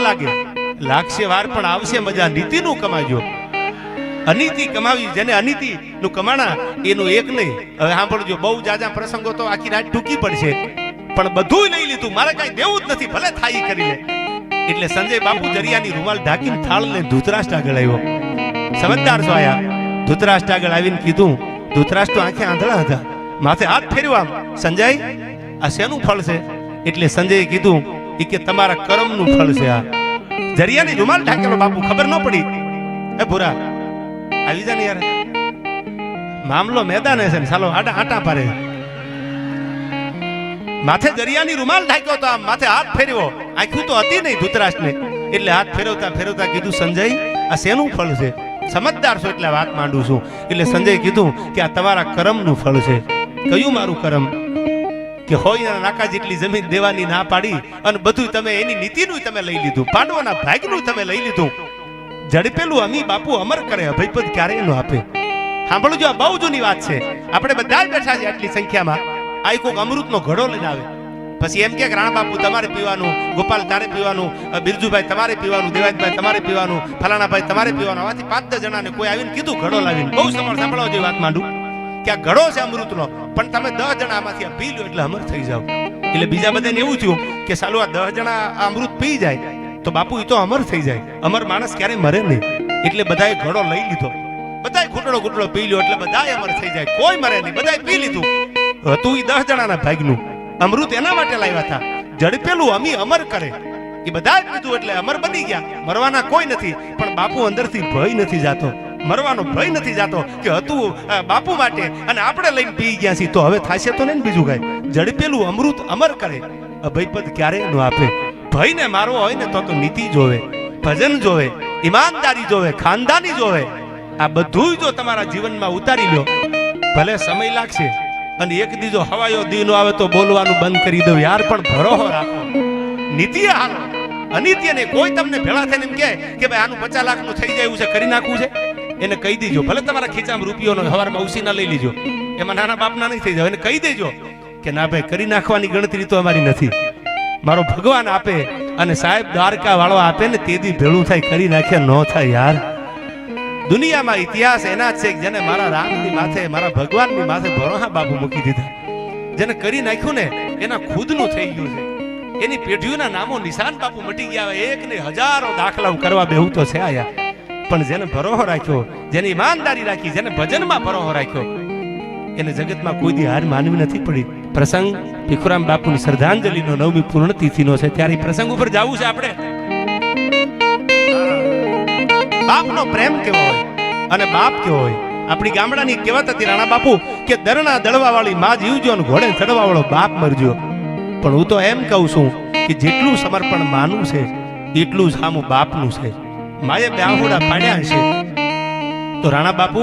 લાગશે વાર પણ આવશે મજા. નીતિનું કમાજો. અનીતિ કમાવી, જેને અનીતિ નું કમાણા એનું એક નહીં. હવે સાંભળજો, બહુ જાજા પ્રસંગો તો આખી રાત ટૂંકી પડશે, પણ બધું લઈ લીધું, મારે કઈ દેવું જ નથી, ભલે થાય કરી લે. એટલે સંજય બાપુ દરિયાની રૂમાલ ઢાંકીને થાળ લઈને ધૃતરાષ્ટ્ર આગળ આવ્યો. સમજદાર છો આયા. ધૃતરાષ્ટ્ર આગળ આવીને કીધું, ધૃતરાષ્ટ્ર આંખે આંધળા હતા, માથે હાથ ફેરવા, સંજય આ શેનું ફળ છે? એટલે સંજયે કીધું એ કે તમારા કર્મનું ફળ છે. આ દરિયાની રૂમાલ ઢાંકેલો બાપુ ખબર ન પડી. એ ભૂરા આવી જા ને યાર, મામલો મેદાન છે ને સાલો આટા પારે. માથે દરિયાની રૂમાલ ઢાંક્યો તો માથે હાથ ફેરવ્યો. આંખું તો હતી નહીં ધૃતરાષ્ટ્રને. એટલે હાથ ફેરવતા કીધું સંજય આ શેનું ફળ છે? સમજદાર છો એટલે વાત માંડું છું. એટલે સંજય કીધું કે આ તમારા કર્મનું ફળ છે. કયું મારું કર્મ? કે હોય નાકા જેટલી જમીન દેવાની ના પાડી અને બધું તમે એની નીતિનું તમે લઈ લીધું, પાંડવોના ભાગનું તમે લઈ લીધું. ઝડપેલું અમી બાપુ અમર કરે, અભયપદ ક્યારેય ન આપે. સાંભળજો, આ બહુ જૂની વાત છે. આપણે બધા જ બેઠા છે આટલી સંખ્યામાં. આ કોઈક અમૃતનો ઘડો લઈને આવે, પછી એમ કે રાણા બાપુ તમારે પીવાનું, ગોપાલ તારે પીવાનું, બિરજુભાઈ તમારે પીવાનું, દેવાજભાઈ તમારે પીવાનું, ફલાણાભાઈ તમારે પીવાનું. આવાથી 5-10 જણાને કોઈ આવીને કીધું ઘડો લાવીને. બહુ સમર સાંભળવા જેવી વાત માંડું કે આ ઘડો છે અમૃતનો, પણ તમે 10 જણા આમાંથી પી લો એટલે અમર થઈ જાવ. એટલે બીજા બધાને એવું થયું કે સાલું આ 10 જણા અમૃત પી જાય તો બાપુ એ તો અમર થઈ જાય. અમર માણસ ક્યારેય મરે નહીં. એટલે બધાએ ઘડો લઈ લીધો, બધાએ ઘૂંટડો પી લ્યો એટલે બધાએ અમર થઈ જાય, કોઈ મરે નહીં, બધાએ પી લીધું. હતું એ 10 જણાના ભાગનું અમૃત. એના માટે લાવ્યા હતા, ઝડપેલું અમી અમર કરે. એ બધા જ પીધું એટલે અમર બની ગયા. મરવાના કોઈ નથી, પણ બાપુ અંદરથી ભય નથી જાતો, મરવાનો ભય નથી જાતો કે હતું બાપુ માટે અને આપણે લઈને પી ગયા છીએ તો હવે થાશે તો નહીં બીજું કાંઈ. ઝડપેલું અમૃત અમર કરે, અભયપદ ક્યારેય ન આપે. ભયને મારવો હોય ને તો નીતિ જોવે, ભજન જોવે, ઈમાનદારી જોવે, ખાનદાની જોવે. આ બધું જો તમારા જીવનમાં ઉતારી લો, ભલે સમય લાગશે. અને એક દીજો હવાયો દીનો આવે તો બોલવાનું બંધ કરી દો યાર, પણ ભરોસો રાખો, નીતિએ હાલો. અનિત્યને કોઈ તમને ભેળા થઈને એમ કે ભાઈ આનું 50 લાખનું થઈ જાય એવું છે, કરી નાખવું છે, એને કહી દેજો. ભલે તમારા ખીચામાં રૂપિયોનો હવારમાં ઉસીના લઈ લીજો, એમાં નાના બાપના નહીં થઈ જાય. એને કહી દેજો કે ના ભાઈ કરી નાખવાની ગણતરી તો અમારી નથી, મારો ભગવાન આપે અને સાહેબ દ્વારકા વાળો આપે ને તેથી ભેળું થાય, કરી નાખ્યા ન થાય યાર. દુનિયામાં ઇતિહાસ એના જ છે જેને મારા રામની માથે, મારા ભગવાનની માથે ભરોસા બાપુ મૂકી દીધા. જેને કરી નાખ્યું ને એના ખુદનું થઈ ગયું છે. એની પેઢીઓના નામો નિશાન બાપુ મટી ગયા. એક ને હજારો દાખલા કરવા બેહું તો છે આયા. પણ જેને ભરોહો રાખ્યો, જેની ઈમાનદારી રાખી, જેને ભજનમાં ભરોહો રાખ્યો, એને જગતમાં કોઈ દી હાર માનવી નથી પડી. પ્રસંગ ભીખુરામ બાપુની શ્રદ્ધાંજલિનો 9મી પૂર્ણતિથિનો છે, ત્યારે પ્રસંગ ઉપર જવું છે આપણે. બાપનો પ્રેમ કેવો હોય અને બાપ કેવો હોય. આપણી ગામડાની કહેવત હતી રાણા બાપુ કે દરના દળવા વાળી માં જીવજો અને ઘોડે ચડવા વાળો બાપ મરજો. પણ હું તો એમ કહું છું કે જેટલું સમર્પણ માનું છે એટલું જ સામું બાપનું છે. માએ બ્યાહુડા પાડ્યા હશે તો રાણા બાપુ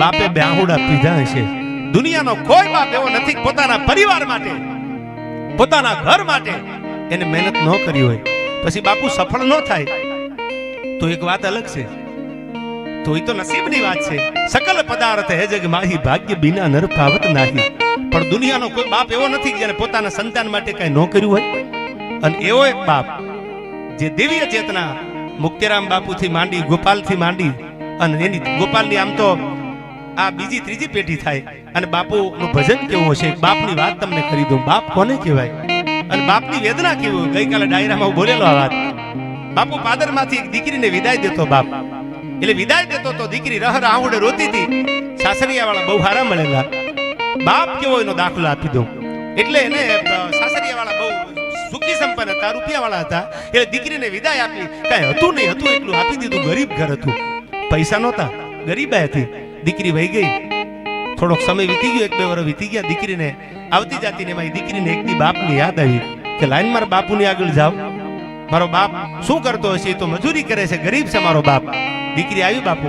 બાપે બ્યાહુડા પીધા હશે. દુનિયાનો કોઈ બાપ એવો નથી પોતાના પરિવાર માટે, પોતાના ઘર માટે એને મહેનત ન કરી હોય પછી બાપુ સફળ ન થાય તો એક વાત અલગ છે, તો એ તો નસીબની વાત છે. સકલ પદાર્થ હે જગ માહી, ભાગ્ય બિના નર પાવત નાહી. પણ દુનિયાનો કોઈ બાપ એવો નથી જેને પોતાના સંતાન માટે કઈ ન કર્યું હોય. અને એવો એક બાપ જે દિવ્ય ચેતના મુક્તિરામ બાપુથી માંડી, ગોપાલથી માંડી, અને એની ગોપાલની આમ તો આ બીજી ત્રીજી પેઢી થાય. અને બાપુનું ભજન કેવું હશે, બાપની વાત તમને કરી દઉં. બાપ કોને કહેવાય અને બાપની વેદના કેવી હોય. ગઈકાલે ડાયરામાં બોલેલો આ વાત. બાપુ પાદરમાંથી એક દીકરીને વિદાય દેતો બાપ, એટલે વિદાય દેતો તો દીકરી રહર આહુડે રોતી હતી. સાસરિયા વાળા બહુ હારા મળેલા. બાપ કેવો એનો દાખલો આપી દઉં. એટલે એને સાસરિયા વાળા બહુ સુખી સંપન્ન હતા, રૂપિયા વાળા હતા. એટલે દીકરીને વિદાય આપી. કઈ હતું નહીં, હતું એટલું આપી દીધું. ગરીબ ઘર હતું, પૈસા નહોતા, ગરીબાઈ હતી. દીકરી વહી ગઈ. થોડોક સમય વીતી ગયો, 1-2 વર્ષ વીતી ગયા. દીકરીને આવતી જાતી ને એમાં દીકરીને એક દી બાપની યાદ આવી કે લાઈન મારા બાપુની આગળ જાવ. મારો બાપ શું કરતો હશે, તો મજૂરી કરે છે, ગરીબ છે મારો બાપ. દીકરી આવી બાપુ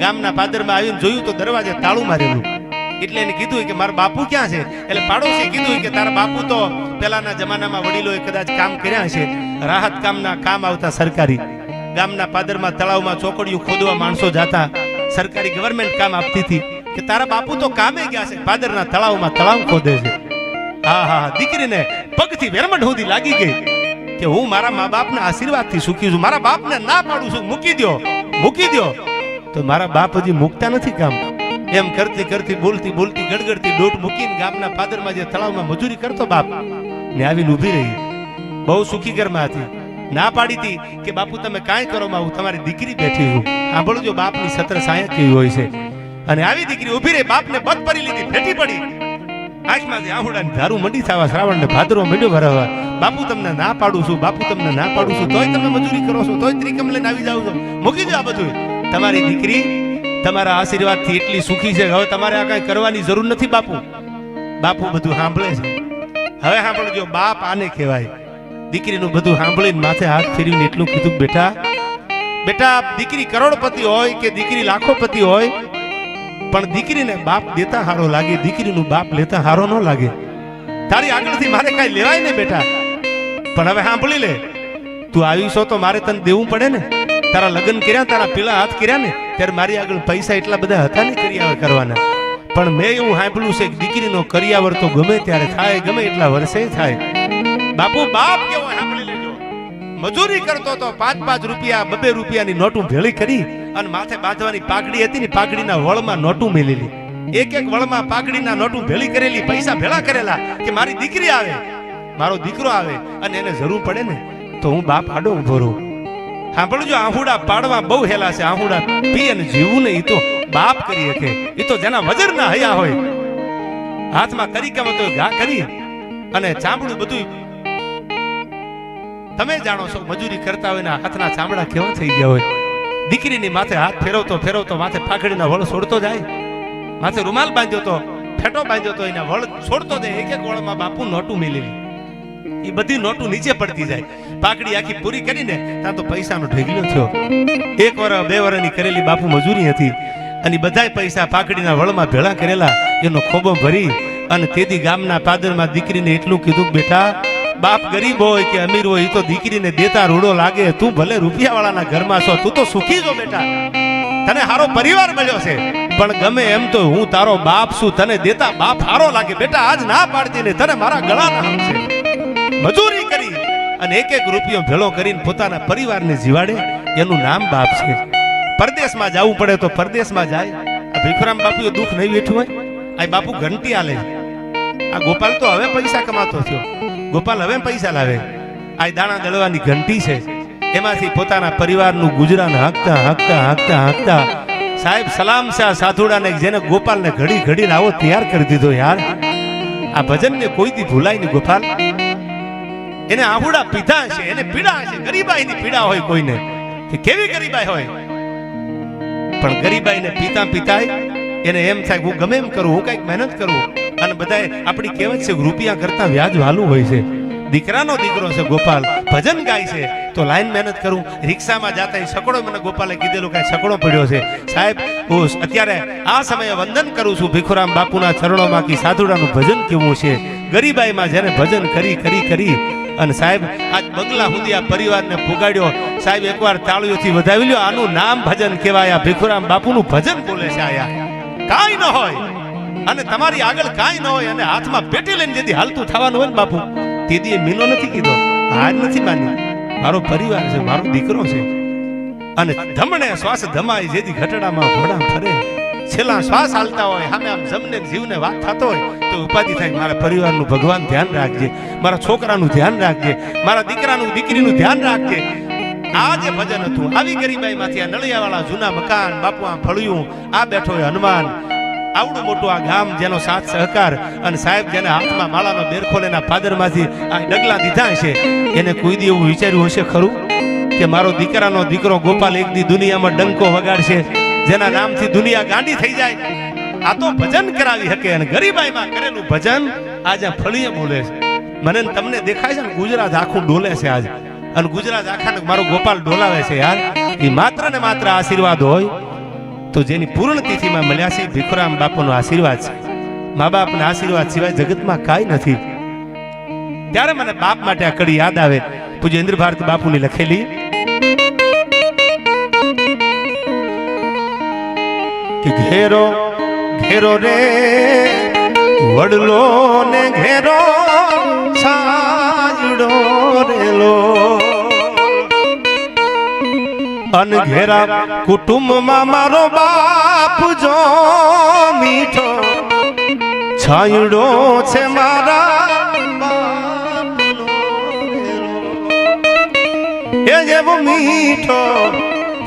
ગામના પાદરમાં આવીને જોયું તો દરવાજે તાળું મારેલું. એટલે એને કીધું કે મારા બાપુ ક્યાં છે. એટલે પાડોશીએ કીધું કે તારા બાપુ તો પહેલાના જમાનામાં વડીલોએ કદાચ કામ કર્યા હશે, રાહત કામના કામ આવતા સરકારી. ગામના પાદરમાં તળાવમાં ચોકડીઓ ખોદવા માણસો જાતા, સરકારી ગવર્મેન્ટ કામ આપતી હતી. કે તારા બાપુ તો કામે ગયા છે, પાદરના તળાવમાં તળાવ ખોદે છે. હા હા, દીકરીને પગથી વેરમટ સુધી લાગી ગઈ કે હું મારા મા બાપના આશીર્વાદથી સુખી છું. મારા બાપને ના પાડું છું, મૂકી દો, મૂકી દો. તો મારા બાપ હજી મૂકતા નથી કામ. એમ કરતી કરતી બોલતી બોલતી ગડગડતી દોટ મૂકીને ગામના પાદરમાં જે તળાવમાં મજૂરી કરતો બાપ ને આવીને ઊભી રહી. બહુ સુખી ઘરમાં હતી. ના પાડી હતી કે બાપુ તમે કાંઈ કરો માં, હું તમારી દીકરી બેઠી છું. સાંભળજો બાપની સત્ર સાયા કેવી હોય છે. અને આવી દીકરી ઊભી રહી, બાપને બધ પરી લીધી, ભેટી પડી. આંખમાંથી આહુડાની ધારું મંડી થવા, શ્રાવણને ભાદરો મંડ્યો ભરાવા. બાપુ તમને ના પાડું છું, બાપુ તમને ના પાડું છું, તોય તમે મજૂરી કરો છો, તોય ત્રિકમ લઈને આવી જાવ છો. મૂકી દો આ બધું. તમારી દીકરી તમારા આશીર્વાદથી એટલી સુખી છે, હવે તમારે આ કાંઈ કરવાની જરૂર નથી. બાપુ બાપુ બધું સાંભળે છે. હવે સાંભળજો, બાપ આને કહેવાય. દીકરીનું બધું સાંભળીને માથે હાથ ફેરવીને એટલું કીધું, બેટા બેટા દીકરી કરોડપતિ હોય કે દીકરી લાખોપતિ હોય, પણ દીકરીને બાપ દેતા હારો લાગે, દીકરીનું બાપ લેતા હારો ન લાગે. તારી આગળથી મારે કઈ લેવાય ને બેટા. પણ હવે સાંભળી લે, તું આવી છો તો મારે તને દેવું પડે ને. તારા લગ્ન કર્યા, તારા પીળા હાથ કર્યા ને, ત્યારે મારી આગળ પૈસા એટલા બધા હતા ને કરિયાવર કરવાના. પણ મેં એવું સાંભળ્યું છે કે દીકરીનો કરિયાવર તો ગમે ત્યારે થાય, ગમે એટલા વર્ષે થાય. બાપુ બાપ કેવો સાંભળી લેજો. મજૂરી કરતો તો 5-5 રૂપિયા 2-2 રૂપિયાની નોટું ભેળી કરી અને માથે બાંધવાની પાઘડી હતી ને, પાઘડીના વળમાં નોટું મેલેલી. એક વળમાં પાઘડીના નોટું ભેળી કરેલી, પૈસા ભેળા કરેલા કે મારી દીકરી આવે, મારો દીકરો આવે અને એને જરૂર પડે ને તો હું બાપ આડો ઉભો રહું. સાંભળજો, આહુડા પાડવા બહુ હેલા છે. આહુડા પી અને જીવવું ને એ તો બાપ કરી શકે. એ તો જેના વજરના હયા હોય, હાથમાં તરીકામાં તો ઘા કરી અને ચામડું બધું તમે જાણો છો. મજૂરી કરતા હોય ને હાથના ચામડા કેવા થઈ ગયા હોય. દીકરીની માથે હાથ ફેરવતો ફેરવતો માથે પાઘડીના વળ છોડતો જાય, માથે રૂમાલ બાંધ્યો તો, ફેટો બાંધ્યો તો, એના વળ છોડતો જાય. એક વળમાં બાપુ નોટું મેલેલી, એ બધી નોટું નીચે પડતી જાય. પાઘડી આખી પૂરી કરીને ત્યાં તો પૈસાનો ઢગલો થયો. 1 વર્ષ 2 વર્ષની કરેલી બાપુ મજૂરી હતી અને બધાય પૈસા પાઘડીના વળમાં ભેળા કરેલા એનો ખોબો ભરી અને તેથી ગામના પાદરમાં દીકરીને એટલું કીધું, બેટા બાપ ગરીબ હોય કે અમીર હોય, એ તો દીકરીને દેતા રૂડો લાગે. તું ભલે રૂપિયા વાળાના ઘરમાં છો, તું તો સુખી છો બેટા, તને હારો પરિવાર મળ્યો છે, પણ ગમે એમ તો હું તારો બાપ છું, તને દેતા બાપ હારો લાગે. બેટા આજ ના પાડતી ને તને મારા ગળાના હમશે. મજૂરી કરી અને 1-1 રૂપિયો ભેળો કરીને પોતાના પરિવારને જીવાડે, એનું નામ બાપ છે. પરદેશમાં જવું પડે તો પરદેશમાં જાય. આ ભીખુરામ બાપુએ દુઃખ નહીં વેઠ્યું હોય. આ બાપુ ઘંટી આલે. આ ગોપાલ તો હવે પૈસા કમાતો થયો, ગોપાલ હવે પૈસા લાવે. આ દાણા દળવાની ઘંટી છે એમાંથી પોતાના પરિવારનું ગુજરાન હાંકતા હાંકતા હાંકતા હાંકતા સાહેબ સલામ છે આ સાધુડાને, જેને ગોપાલને ઘડી ઘડીને આવો તૈયાર કરી દીધો. યાર આ ભજનને કોઈથી ભૂલાય નહીં. ગોપાલ એને આહુડા પીધા છે, એને પીડા છે, ગરીબાઈની પીડા હોય કોઈને, કે કેવી ગરીબાઈ હોય, પણ ગરીબાઈને પીતા પીતા એને એમ થાય હું ગમે એમ કરું, હું કઈક મહેનત કરું. અને બધાએ આપણી કહેવત છે રૂપિયા કરતા વ્યાજ વાલું હોય છે. દીકરાનો દીકરો છે ગોપાલ, ભજન ગાય છે તો લાઈન મહેનત કરું. રિક્ષામાં જાતા સકડો મને ગોપાલે કીધેલું કે સકડો પડ્યો છે. સાહેબ હું અત્યારે આ સમયે વંદન કરું છું ભીખુરામ બાપુના ચરણોમાં કે સાધુડાનું ભજન કેવું છે. ગરીબાઈમાં જેને ભજન કરી કરી કરી અને સાહેબ આજ બગલા સુધી આ પરિવારને પુગાડ્યો. સાહેબ એકવાર તાળીઓથી વધાવી લ્યો. આનું નામ ભજન કહેવાય. ભીખુરામ બાપુનું ભજન બોલે છે. આયા કાંઈ ન હોય અને તમારી આગળ કાંઈ ન હોય અને હાથમાં પેટી લઈને જેથી હાલતું થવાનું હોય ને બાપુ, તેથી મીનો નથી કીધો, હાર નથી માની. મારો પરિવાર છે, મારો દીકરો છે. અને ધમણે શ્વાસ ધમાય જેથી ઘટડામાં ઘોડા ફરે. છેલ્લા શ્વાસ હાલતા હોય સામે આમ જમને જીવને વાત થતો હોય તો ઉપાધિ થાય મારા પરિવારનું ભગવાન ધ્યાન રાખજે, મારા છોકરાનું ધ્યાન રાખજે, મારા દીકરાનું દીકરીનું ધ્યાન રાખજે. આ જે ભજન હતું આવી ગરીબાઈમાંથી આ નળિયાવાળા જૂના મકાન, બાપુ આ ફળિયું, આ બેઠો હનુમાન, આવડું મોટું આ ગામ જેનો સાથ સહકાર અને સાહેબ જેને હાથમાં માળાનો બેરખોલેના પાદરમાંથી આ ડગલા દીધા છે, એને કોઈ દી એવું વિચાર્યું હશે ખરું કે મારો દીકરાનો દીકરો ગોપાલ એક દી દુનિયામાં ડંકો વગાડશે, જેના નામથી દુનિયા ગાંડી થઈ જાય? આ તો ભજન કરાવી શકે. અને ગરીબાઈમાં કરેલું ભજન આજે ફળીએ બોલે છે. મને તમને દેખાય છે ને ગુજરાત આખું ડોલે છે આજ, અને ગુજરાત આખાને મારો ગોપાલ ડોલાવે છે. યાર એ માત્ર ને માત્ર આશીર્વાદ હોય તો જેની પૂર્ણ તિથિમાં મળ્યા છે ભીખુરામ બાપુનો આશીર્વાદ છે. મા બાપના આશીર્વાદ સિવાય જગતમાં કાંઈ નથી. ત્યારે મને બાપ માટે આ કડી યાદ આવે, પૂજ્ય ઇન્દ્ર ભારતી બાપુની લખેલી કે ઘેરો ઘેરો રે વડલો ને ઘેરો છાજડો રેલો, અનઘેરા કુટુંબમાં મારો બાપ જો મીઠો છાયડો છે મારા બાપનો એ જેવો મીઠો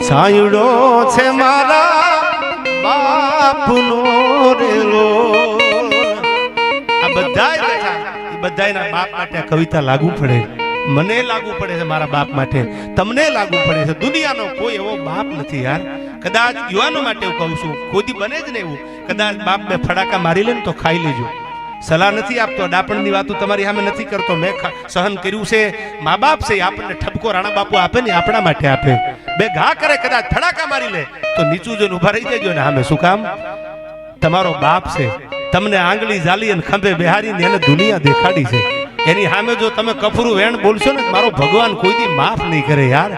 છાયડો છે મારા બાપનો રેલો. આ બધાય બેઠા એ બધાયના બાપ માટે કવિતા લાગુ પડે. મને લાગુ પડે છે મારા બાપ માટે, તમને લાગુ પડે છે. દુનિયાનો કોઈ એવો બાપ નથી યાર. કદાચ યુવાનો માટે હું કહું છું, ખોદી બને જ ને એવું. કદાચ બાપ બે ફડાકા મારી લે ને તો ખાઈ લેજો. સલાહ નથી આપતો, ડાપણની વાતો તમારી સામે નથી કરતો. મેં સહન કર્યું છે. મા બાપ છે આપણને ઠપકો રાણા બાપુ આપે ને આપણા માટે આપે. બે ઘા કરે કદાચ ફડાકા મારી લે તો નીચું જોઈને ઉભા રહી જજો ને સામે. શું કામ? તમારો બાપ છે. તમને આંગળી ઝાલી અને ખંભે બેહારીને એને દુનિયા દેખાડી છે. એની સામે જો તમે કફરું વેણ બોલશો ને મારો ભગવાન કોઈ દી માફ નહીં કરે યાર.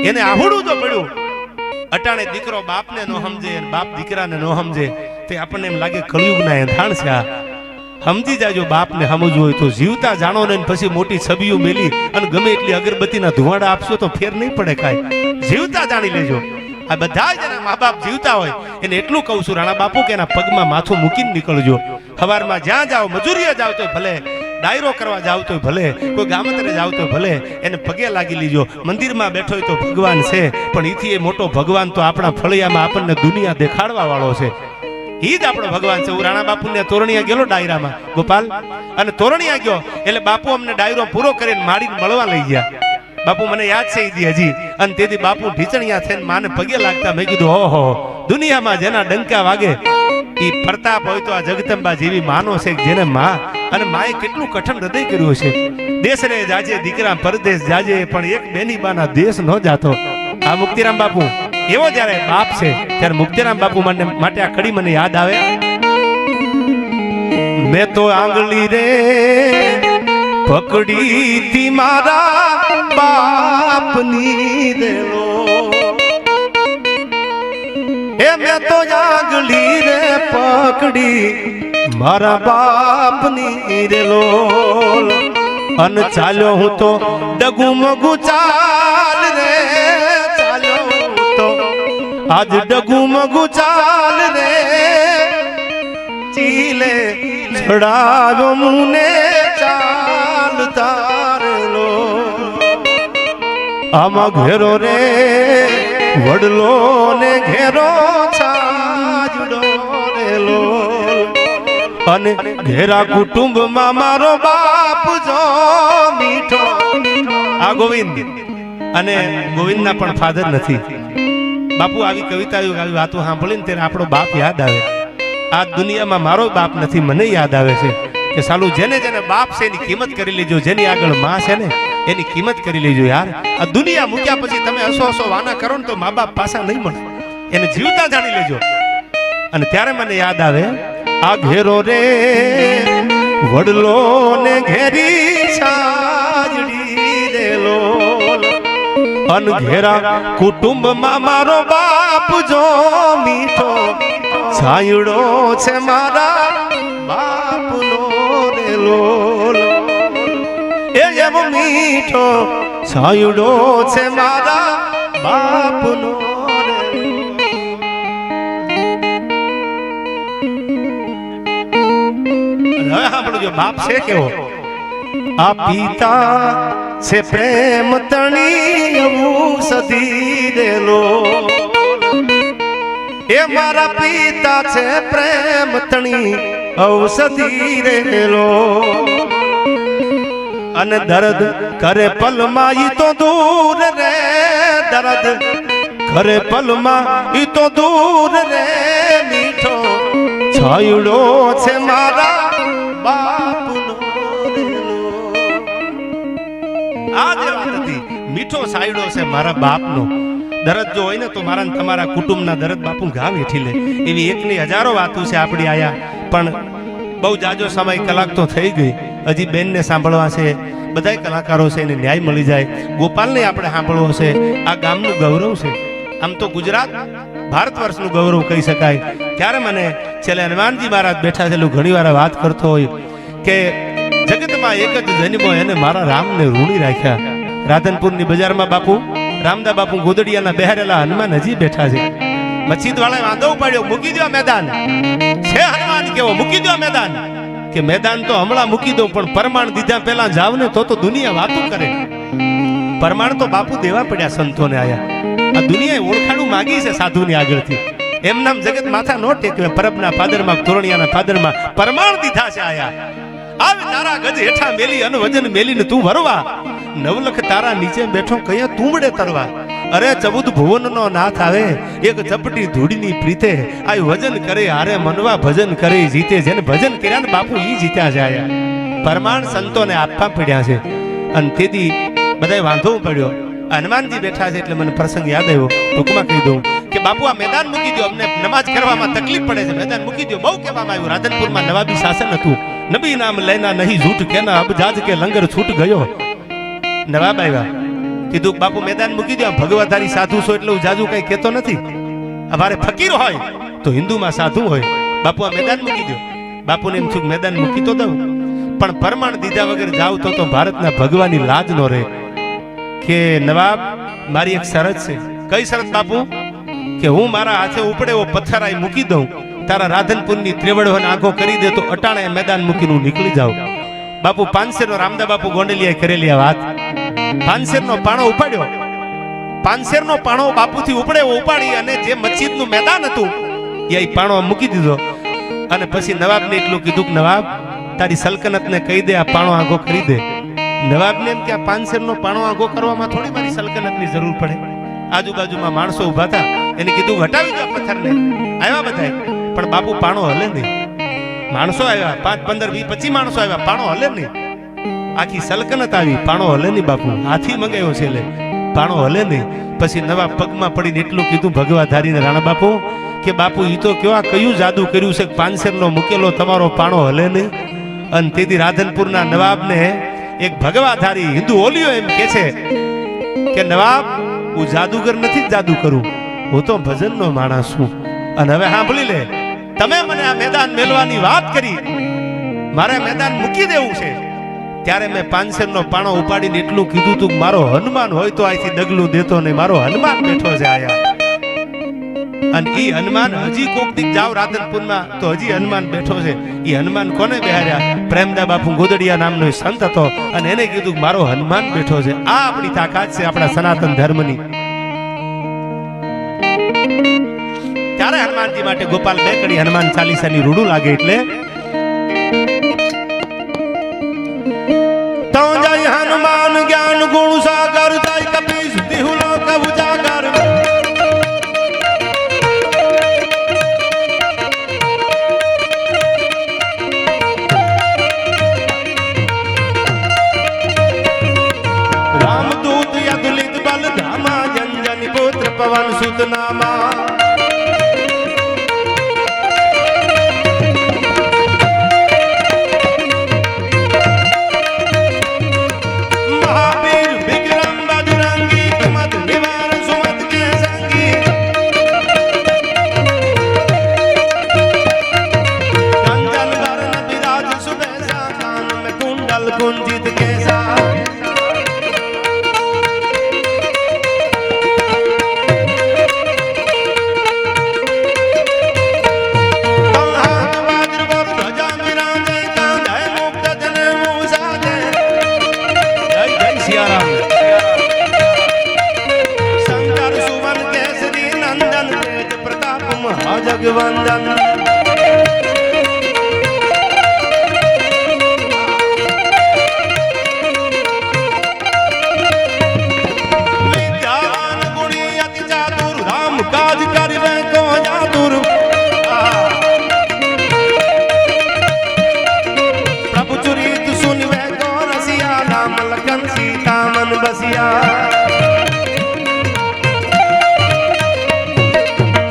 એને આહુડું તો પડ્યું. અટાણે દીકરો બાપને ન સમજે અને બાપ દીકરાને ન સમજે તે આપણને એમ લાગે કળિયુગના એંધાણ છે. આ સમજી જાજો. બાપને સમજવું હોય તો જીવતા જાણો ને પછી મોટી છબીઓ મેલી અને ગમે એટલી અગરબત્તીના ધુવાડા આપશો તો ફેર નહીં પડે કાંઈ. જીવતા જાણી લેજો. આ બધા જ મા બાપ જીવતા હોય એને એટલું કહું છું રાણા બાપુ કે એના પગમાં માથું મૂકીને નીકળજો. સવારમાં જ્યાં જાઓ, મજૂરીએ જાવ તો ભલે, ડાયરો કરવા જાવ તો ભલે, કોઈ ગામતરે જાવ તો ભલે, એને પગે લાગી લીજો. મંદિરમાં બેઠો હોય તો ભગવાન છે, પણ એથી એ મોટો ભગવાન તો આપણા ફળિયામાં આપણને દુનિયા દેખાડવા વાળો છે. ઈ જ આપણો ભગવાન છે. હું રાણા બાપુને તોરણિયા ગયેલો ડાયરામાં ગોપાલ, અને તોરણિયા ગયો એટલે બાપુ અમને ડાયરો પૂરો કરીને માડીને મળવા લઈ ગયા. બાપુ મને યાદ છે ઈ હજી. અને તેથી બાપુ ઢીચણિયા થઈને માને પગે લાગતા મેં કીધું ઓહો, દુનિયામાં જેના ડંકા વાગે એ પ્રતાપ હોય તો આ જગદંબા જેવી માનો છે જેને માં અને માએ કેટલું કઠણ હૃદય કર્યું છે. દેશ રે જાજે દીકરા પરદેશ જાજે, પણ એક બેની બાના દેશ ન જાતો. આ મુક્તિરામ બાપુ એવો જ્યારે બાપ છે ત્યારે મુક્તિરામ બાપુ માટે આ કડી મને યાદ આવે. મેં તો આંગળી રે પકડી તી મારા બાપની રેલો, એ મેં તો આંગળી રે પકડી મારા બાપની રેલો, અન ચાલ્યો હું તો ડગુ મગુ ચાલ રે, ચાલ્યો હું તો આજ ડગુ મગુ ચાલ રે, ચીલે ચડાવ્યો મુને ચાલ તારલો. આમાં ઘેરો રે વડલો ને ઘેરો છાજડો રે લોલ અને ઘેરા કુટુંબમાં મારો બાપ જો મીઠો. આ ગોવિંદ અને ગોવિંદના પણ ફાધર નથી. બાપુ આવી કવિતાઓ આવી વાતો સાંભળીને ત્યારે આપણો બાપ યાદ આવે. આ દુનિયામાં મારો બાપ નથી, મને યાદ આવે છે કે સાલું જેને જેને બાપ છે એની કિંમત કરી લેજો, જેની આગળ માં છે ને એની કિંમત કરી લેજો યાર. આ દુનિયા મૂક્યા પછી તમે હસો હસો વાના કરો ને તો મા બાપ પાછા નહીં મળે, એને જીવતા જાણી લેજો. અને ત્યારે મને યાદ આવે આ ઘેરો રે વડલો ને ઘેરી છાજડી રે લોલ અન ઘેરા કુટુંબમાં મારો બાપ જો મીઠો છાયડો છે મારા બાપનો રે લોલ એ એમ મીઠો છાયડો છે મારા બાપનો રે. હવે સાંભળજો બાપ છે કેવો. આ પિતા છે પ્રેમ તણી ઔષધી દેલો એ મારા પિતા છે પ્રેમ તણી ઔષધી દેલો અને દર્દ કરે પલમાં ઈ તો દૂર રે દર્દ કરે પલમાં ઈ તો દૂર રે મીઠો છાયડો છે મારા બાપનો રેલો. આ જે વાત હતી મીઠો છાયડો છે મારા બાપનો. દરદ જો હોય ને તો મારા ને તમારા કુટુંબના દરદ બાપુ ગામ હેઠી લે. એવી એકની હજારો વાતો છે આપણી આયા, પણ બહુ જાજો સમય કલાક તો થઈ ગઈ. હજી બેનને સાંભળવા છે, બધા કલાકારો છે એને ન્યાય મળી જાય. ગોપાલને આપણે સાંભળવો છે. આ ગામનું ગૌરવ છે. આમ તો ગુજરાત ભારત વર્ષનું ગૌરવ કહી શકાય. ત્યારે મને છેલ્લે હનુમાનજી મહારાજ બેઠા છે, ઘણી વાર વાત કરતો હોય કે જગતમાં એક જ જન્મો એને મારા રામને ઋણી રાખ્યા. રાધનપુરની બજારમાં બાપુ રામદા બાપુ ગોદડિયાના બેહારેલા હનુમાન હજી બેઠા છે. મસ્જિદ વાળાએ વાંધો ઉપાડ્યો, મૂકી દો મેદાન. છે હનુમાન કેવો, મૂકી દો મેદાન. કે મેદાન તો હમણાં મૂકી દો, પણ પરમાણ દીધા પહેલા જાવ ને તો દુનિયા વાતું કરે. પરમાણ તો બાપુ દેવા પડ્યા સંતોને આયા. આ દુનિયાએ ઓળખાણું માગી છે સાધુની આગળથી. એમ નામ જગત માથા નો ટેકવે. પરબના પાદરમાં તોરણિયાના પાદરમાં પરમાણ દીધા છે આયા. આવે તારા ગજ હેઠા મેલી અને વજન મેલીને તું વરવા, નવલખ તારા નીચે બેઠો કયા તુંબડે તરવા. અરે 14 ભુવનનો નાથ આવે એક ચપટી ધૂળની પ્રીતે, આ વજન કરે હારે મનવા ભજન કરે જીતે. જેને ભજન કર્યા ને બાપુ ઈ જીત્યા છે આયા. પરમાણ સંતોને આપવા પડ્યા છે. અને તેથી બધાય વાંધો પડ્યો. હનુમાનજી બેઠા છે એટલે મને પ્રસંગ યાદ આવ્યો. ટૂંકમાં કહી દઉં કે બાપુ આ મેદાન મૂકી દો, અમને નમાજ કરવામાં તકલીફ પડે છે, મેદાન મૂકી દો. બહુ કહેવામાં આવ્યું. રાધનપુરમાં નવાબી શાસન હતું. નબી નામ લેના નહીં ઝૂઠ કેના અબ જાજ કે લંગર છૂટ ગયો. નવાબ આવ્યા, કીધું બાપુ મેદાન મૂકી દો. ભગવાધારી સાધુ છો એટલે હું જાજુ કઈ કહેતો નથી. અમારે ફકીર હોય તો હિન્દુમાં સાધુ હોય. બાપુ આ મેદાન મૂકી દો. બાપુને એમ થયું મેદાન મૂકી તો દઉં, પણ પરમાણ દીધા વગર જાવ તો ભારતના ભગવાની લાજ નો રહે. કે નવાબ મારી એક શરત છે. કઈ શરત બાપુ? કે હું મારા હાથે ઉપડે એવો પથ્થર આઈ મૂકી દઉં, તારા રાધનપુરની ત્રેવડોને આંખો કરી દે તો અટાણે મેદાન મૂકીને હું નીકળી જાઉં. બાપુ પાંચસેરનો રામદા બાપુ ગોંડલિયાએ કરેલી આ વાત. પાંચસેરનો પાણો ઉપાડ્યો. પાંચસેરનો પાણો બાપુથી ઉપડે એવો ઉપાડી અને જે મસ્જિદનું મેદાન હતું એ પાણો મૂકી દીધો. અને પછી નવાબને એટલું કીધું કે નવાબ તારી સલ્તનતને કહી દે આ પાણો આંખો કરી દે. નવાબને એમ કે આ પાંચસેરનો પાણો આંખો કરવામાં થોડી મારી સલ્તનતની જરૂર પડે. આજુબાજુમાં માણસો ઉભા હતા, એને કીધું હટાવી દો પથ્થરને. આવ્યા બધાય, પણ બાપુ પાણો હલે નહીં. માણસો આવ્યા 5, 15, 20, 25 માણસો આવ્યા, પાણો હલે નહીં. આખી સલ્તનત આવી, પાણો હલે નહીં. બાપુ હાથી મંગાવ્યો છે એટલે પાણો હલે નહીં. પછી નવાબ પગમાં પડીને એટલું કીધું ભગવાધારીને રાણા બાપુ કે બાપુ ઈ તો કયો આ કયું જાદુ કર્યું છે કે પાંચસેરનો મૂકેલો તમારો પાણો હલે નહીં. અને તેથી રાધનપુરના નવાબને એક ભગવાધારી હિન્દુ ઓલિયો એમ કે છે કે નવાબ હું જાદુગર નથી, જાદુ કરું, હું તો ભજનનો માણસ છું. અને હવે સાંભળી લે, તમે મને આ મેદાન મેલવાની વાત કરી, મારે મેદાન મૂકી દેવું છે. ત્યારે મેં પાંચસેરનો પાણો ઉપાડીને એટલું કીધું તું મારો હનુમાન હોય તો અહીંથી ડગલું દેતો નહીં. મારો હનુમાન બેઠો છે આયા. અને ઈ હનુમાન હજી કોક દીક જાવ રાધનપુરમાં તો હજી હનુમાન બેઠો છે. ઈ હનુમાન કોને બેહાર્યા? પ્રેમદા બાપુ ગોદડિયા નામનો એક સંત હતો અને એને કીધું મારો હનુમાન બેઠો છે. આ આપણી તાકાત છે આપણા સનાતન ધર્મની. ત્યારે હનુમાનજી માટે ગોપાલ બે કડી હનુમાન ચાલીસાની રૂડું લાગે એટલે તો જય હનુમાન જ્ઞાન ગુણ સાગર જય કપીશ દેહુ લોક ઉજાગર. રામદૂત યદુલિત બલ ધામા જન પુત્ર પવન સુત નામા. कुंजित कैसा शंकर सुवन केसरी नंदन तेज प्रताप महाजगवंदन.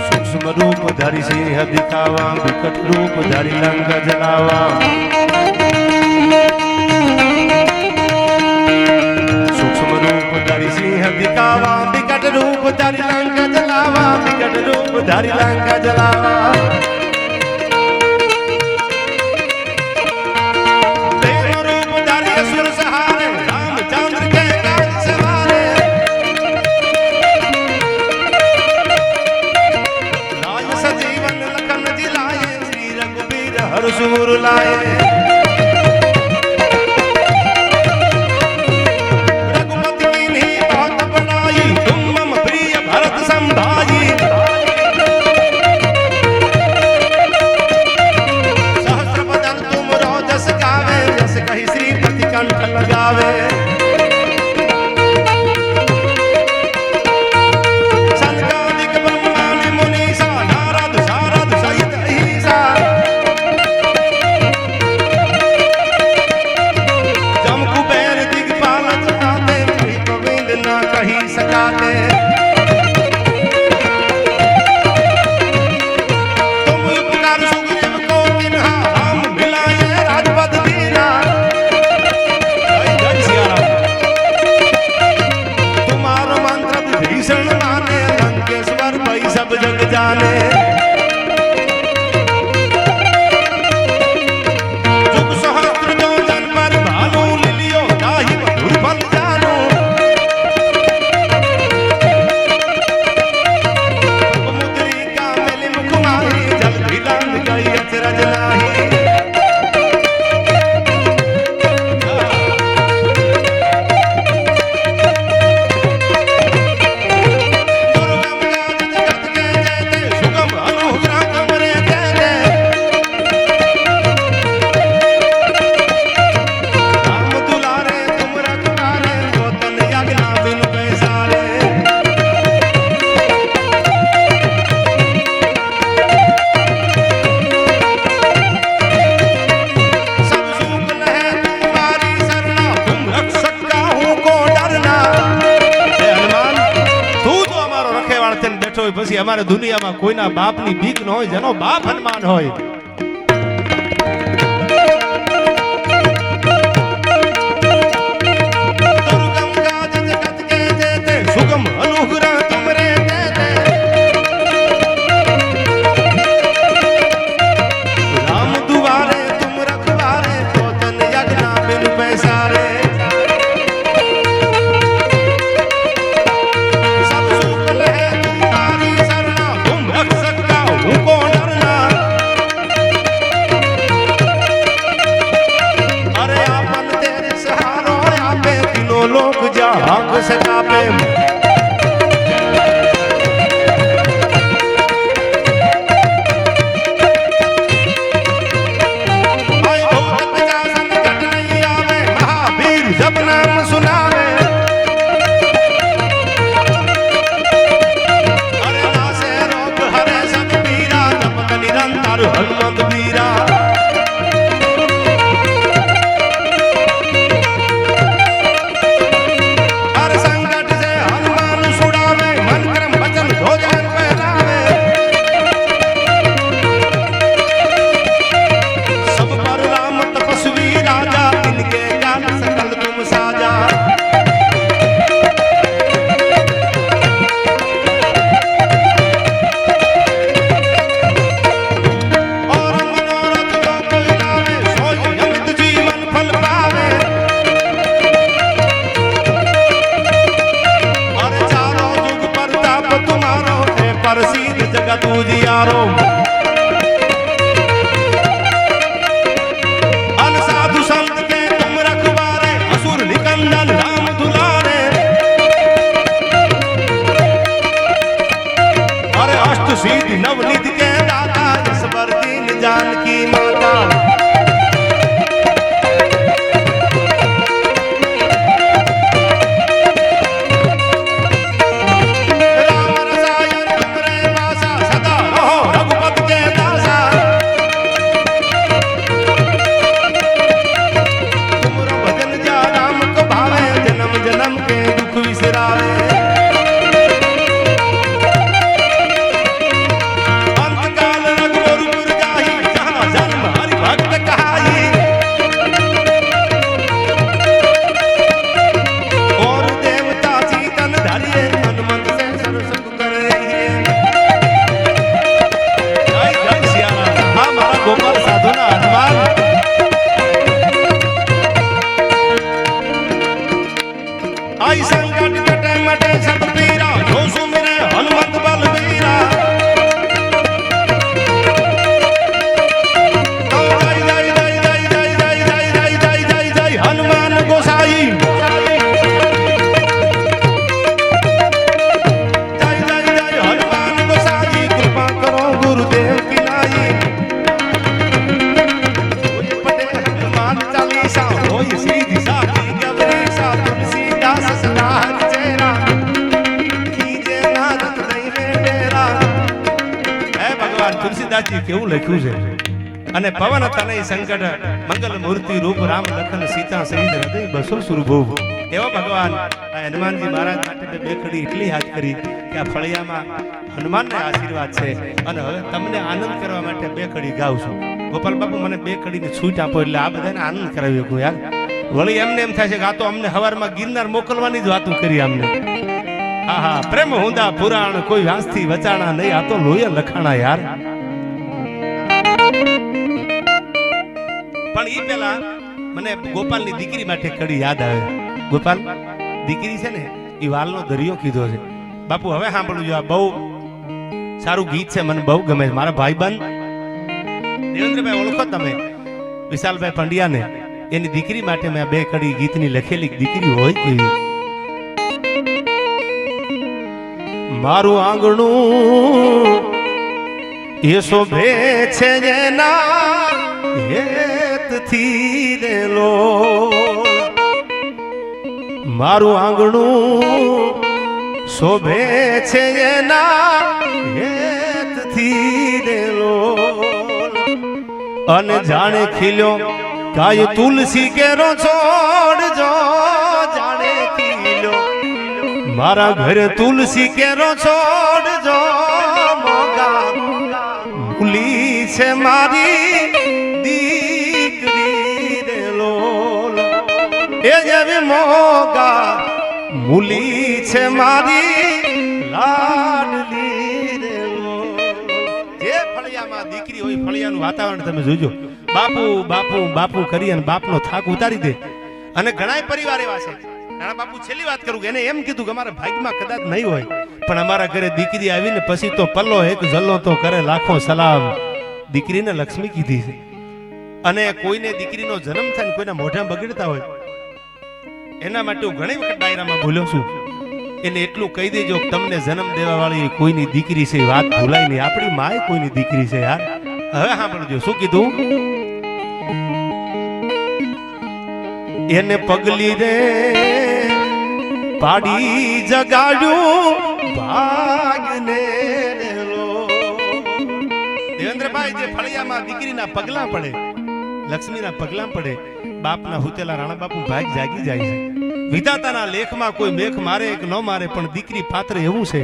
सूक्ष्म रूप धारी सिंह दिखावा विकट रूप धारी लंका जलावा. सूक्ष्म रूप धारी सिंह दिखावा विकट रूप धारी लंका जलावा. विकट रूप धारी लंका जलावा. सूर लाए रघुपति की नहीं बहुत बनाई तुम मम प्रिय भरत संभाई. सहस्र बदन तुम रोजस गावे जस कही श्रीपति कंठ लगावे. सनकादिक ब्रह्मादि मुनीसा नारद सारद सहित अहिसा. सकाते तुम उपकार सुग्रीव को किन्हा राम मिलाए राजपद दीना. तुम्हारो मंत्र विभीषण माने लंकेश्वर भई सब जग जाने. जुग सहस्त्र जो जन पर भानु लिलियो ताहि मधुर फल जानो. પછી અમારે દુનિયામાં કોઈના બાપની બીક ન હોય જેનો બાપ હનુમાન હોય. સુગમ અનુગ્રહ તુમરે રામ દુવારે તુમ રખવારે તો તન યજ્ઞા બિન पैसारे. सब सुख लहे तुम्हारी शरणा तुम ગોપાલ કેવું લખ્યું છે અને પવન તનય સંકટ મંગલ મૂર્તિ રૂપ રામ લખન સીતા સહિત હૃદય બસો સુરભૂપ એવો ભગવાન હનુમાનજી મહારાજ માટે બે કડી એટલી યાદ કરી કે આ ફળિયામાં હનુમાનને આશીર્વાદ છે અને હવે તમને આનંદ કરવા માટે બે કડી ગાઉં છું. ગોપાલ બાપુ મને બે કડીની છૂટ આપો એટલે આ બધાને આનંદ કરાવી શકું યાર. વળી એમને એમ થાય છે કે આ તો અમને હવારમાં ગિરનાર મોકલવાની જ વાતું કરી અમને. હા હા પ્રેમ હુંદા પુરાણ કોઈ વાંસથી વચાણા નહીં આ તો લોહી લખાણા યાર. પણ ઈ પેલા મને ગોપાલની દીકરી માટે કડી યાદ આવે. ગોપાલ દીકરી છે ને ઈ વાલનો દરિયો કીધો છે. બાપુ હવે સાંભળું જો આ બહુ સારું ગીત છે મને બહુ ગમે છે. મારા ભાઈબંધ દેવેન્દ્રભાઈ ઓળખો તમે વિશાલભાઈ પંડ્યાને એની દીકરી માટે મેં બે કડી ગીતની લખેલી દીકરી હોય કેવી. મારું આંગણું એ શોભે છે જેના હેતથી દેલો મારું આંગણું શોભે છે એના હેતથી દેલો અને જાણે ખીલ્યો કાય તુલસી કેરો છોડજો જાણે ખીલ્યો મારા ઘરે તુલસી કેરો છોડજો મોગા ભૂલી છે મારી એ જેવી મોગા મૂલી છે મારી લાડલી રેલો. જે ફળિયામાં દીકરી હોય ફળિયાનું વાતાવરણ તમે જોજો. બાપુ બાપુ બાપુ કરી અને બાપનો થાક ઉતારી દે. અને ઘણા પરિવાર એવા છે નાના બાપુ છેલ્લી વાત કરું એને એમ કીધું કે અમારા ભાગ્યમાં કદાચ નહીં હોય પણ અમારા ઘરે દીકરી આવીને પછી તો પલ્લો એક જલ્લો તો કરે લાખો સલામ. દીકરીને લક્ષ્મી કીધી છે અને કોઈને દીકરીનો જન્મ થાય ને કોઈના મોઢા બગડતા હોય એના માટે હું ઘણી વખત ડાયરામાં બોલ્યો છું. એને એટલું કહી દેજો કે તમને જન્મ દેવા વાળી કોઈની દીકરી છે વાત ભૂલાય નહીં. આપણી માય કોઈની દીકરી છે યાર. હવે સાંભળજો શું કીધું. એને પગલી રે પાડી જગાડ્યું ભાગને રેલો. દેવેન્દ્રભાઈ જે ફળિયામાં દીકરીના પગલા પડે લક્ષ્મીના પગલા પડે બાપના હુતેલા રાણા બાપુ ભાગ જાગી જાય છે. વિધાતાના લેખમાં કોઈ મેખ મારે કે ન મારે પણ દીકરી પાત્ર એવું છે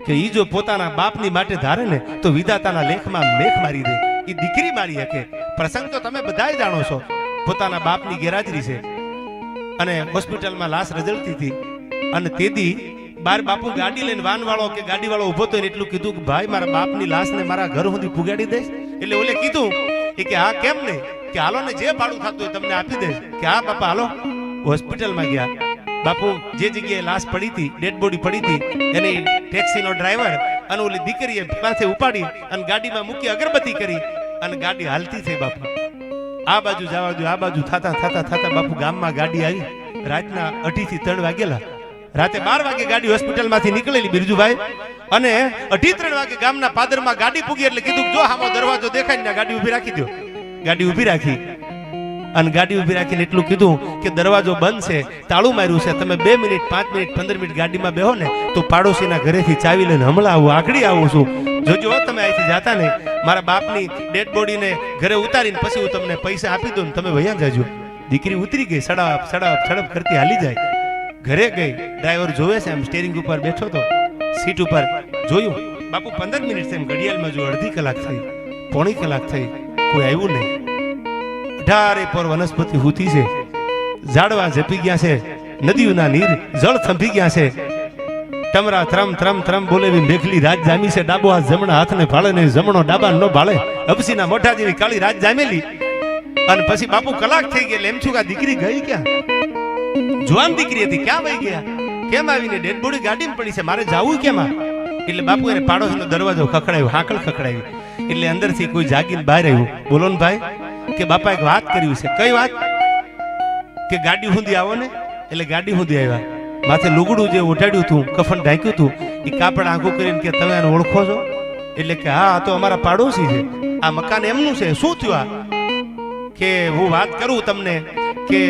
કે ઈ જો પોતાના બાપની માટે ધારે ને તો વિધાતાના લેખમાં મેખ મારી દે. ઈ દીકરી મારી શકે. પ્રસંગ તો તમે બધાય જાણો છો. પોતાના બાપની ગેરહાજરી છે અને હોસ્પિટલમાં લાશ રજળતી હતી અને તેદી બાર બાપુ ગાડી લઈને વાનવાળો કે ગાડીવાળો ઉભો તો એટલું કીધું કે ભાઈ મારા બાપની લાશને મારા ઘર સુધી પુગાડી દઈશ. એટલે ઓલે કીધું કે હા કેમ નહીં કે હાલો ને જે ભાડું થતું હોય તમને આપી દઈશ. કે હા બાપા હાલો. હોસ્પિટલમાં ગયા. બાપુ જે જગ્યાએ લાશ પડી હતી ડેડ બોડી પડી હતી એની ટેક્સીનો ડ્રાઈવર અને ઓલી દીકરીએ પાસે ઉપાડી અને ગાડીમાં મૂકી અગરબત્તી કરી અને ગાડી હાલતી થઈ. બાપુ આ બાજુ જવા દો આ બાજુ થતા થતા થતા બાપુ ગામમાં ગાડી આવી. રાતના 2:30 થી 3 વાગેલા. રાતે 12 વાગે ગાડી હોસ્પિટલમાંથી નીકળેલી બિરજુભાઈ અને 2:30 3 વાગે ગામના પાદરમાં ગાડી પૂગી એટલે કીધું જો હામો દરવાજો દેખાય ને ગાડી ઊભી રાખી દો. ગાડી ઊભી રાખી અને ગાડી ઊભી રાખીને એટલું કીધું કે દરવાજો બંધ છે, તાળું માર્યું છે, તમે 2 મિનિટ 5 મિનિટ 15 મિનિટ ગાડીમાં બેહો ને તો પાડોશીના ઘરેથી ચાવી લઈને હમણાં આવું, આગળ આવું છું. જોજો તમે અહીંથી જાતા ને મારા બાપની ડેડ બોડીને ઘરે ઉતારીને પછી હું તમને પૈસા આપી દઉં ને તમે વયા જાજો. દીકરી ઉતરી ગઈ, સડપ કરતી હાલી જાય. ઘરે ગઈ, ડ્રાઈવર જોવે છે, એમ સ્ટેરિંગ ઉપર બેઠો તો સીટ ઉપર જોયું, બાપુ 15 મિનિટ છે, એમ ઘડિયાળમાં જો અડધી કલાક થઈ, પોણી કલાક થઈ, કોઈ આવ્યું નહીં. ઢારે પર વનસ્પતિ હૂતી છે, ઝાડવા ઝપી ગયા છે, નદીઓના નીર જળ થંભી ગયા છે. ટમરા ત્રમ ત્રમ બોલે મેઘલી રાત જામી છે, ડાબો હાથ જમણા હાથને ભાળે ને જમણો ડાબા નો ભાળે, અપસીના મોઢા જેવી કાળી રાત જામેલી. અને પછી બાપુ કલાક થઈ ગઈ એટલે એમ છું કે આ દીકરી ગઈ ક્યાં? જુવાન દીકરી હતી, ક્યાં વહી ગયા? કેમ આવીને ડેડ બોડી ગાડીમાં પડી છે, મારે જાવું કેમ? એટલે બાપુ એને પાડોશનો દરવાજો ખખડાયો, હાકલ ખખડાવી. એટલે અંદરથી કોઈ જાગીને બહાર આવ્યું. બોલો ને ભાઈ, કે બાપા એક વાત કર્યું છે. કઈ વાત? કે ગાડી સુધી આવો ને. એટલે ગાડી સુધી આવ્યા, માથે લુગડું જે ઓઢાડ્યું હતું, કફન ઢાંક્યું હતું, એ કાપડ આંખું કરીને કે તમે આને ઓળખો છો? એટલે કે હા, આ તો અમારા પાડોશી છે, આ મકાન એમનું છે. શું થયું આ? કે હું વાત કરું તમને કે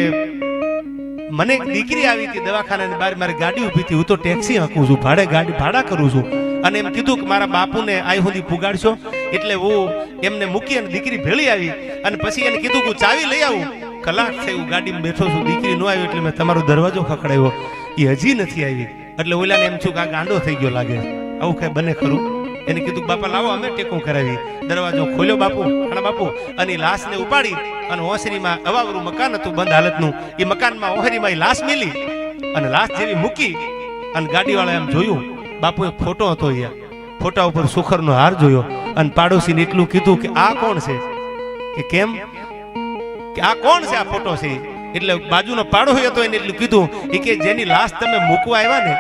મને એક દીકરી આવી હતી દવાખાનાની બહાર, મારી ગાડી ઊભી હતી, હું તો ટેક્સી હાંકું છું, ભાડા કરું છું, અને એમ કીધું કે મારા બાપુને આઈ સુધી પુગાડશો. એટલે હું એમને મૂકી અને દીકરી ભેળી આવી અને પછી એને કીધું કે ચાવી લઈ આવું. કલાક થઈ હું ગાડીમાં બેઠો છું, દીકરી ન આવી એટલે મેં તમારો દરવાજો ખખડાવ્યો, એ હજી નથી આવી. એટલે ઓલાને એમ છું કે આ ગાંડો થઈ ગયો લાગે, આવું કઈ બને ખરું? એને કીધું બાપા લાવો અમે ટેકો કરાવી. દરવાજો ખોલ્યો બાપુ, ખાણા બાપુ, અને લાશને ઉપાડી અને ઓસરીમાં અવાવરું મકાન હતું બંધ હાલતનું, એ મકાનમાં ઓહરીમાં એ લાશ મેલી અને લાશ જેવી મૂકી અને ગાડીવાળા એમ જોયું, બાપુ એક ફોટો હતો, અહીંયા ફોટા ઉપર સુખરનો હાર જોયો અને પાડોશીને એટલું કીધું કે આ કોણ છે? કે કેમ? કે આ કોણ છે, આ ફોટો છે? એટલે બાજુનો પાડોશી હતો એને એટલું કીધું કે જેની લાશ તમે મૂકવા આવ્યા ને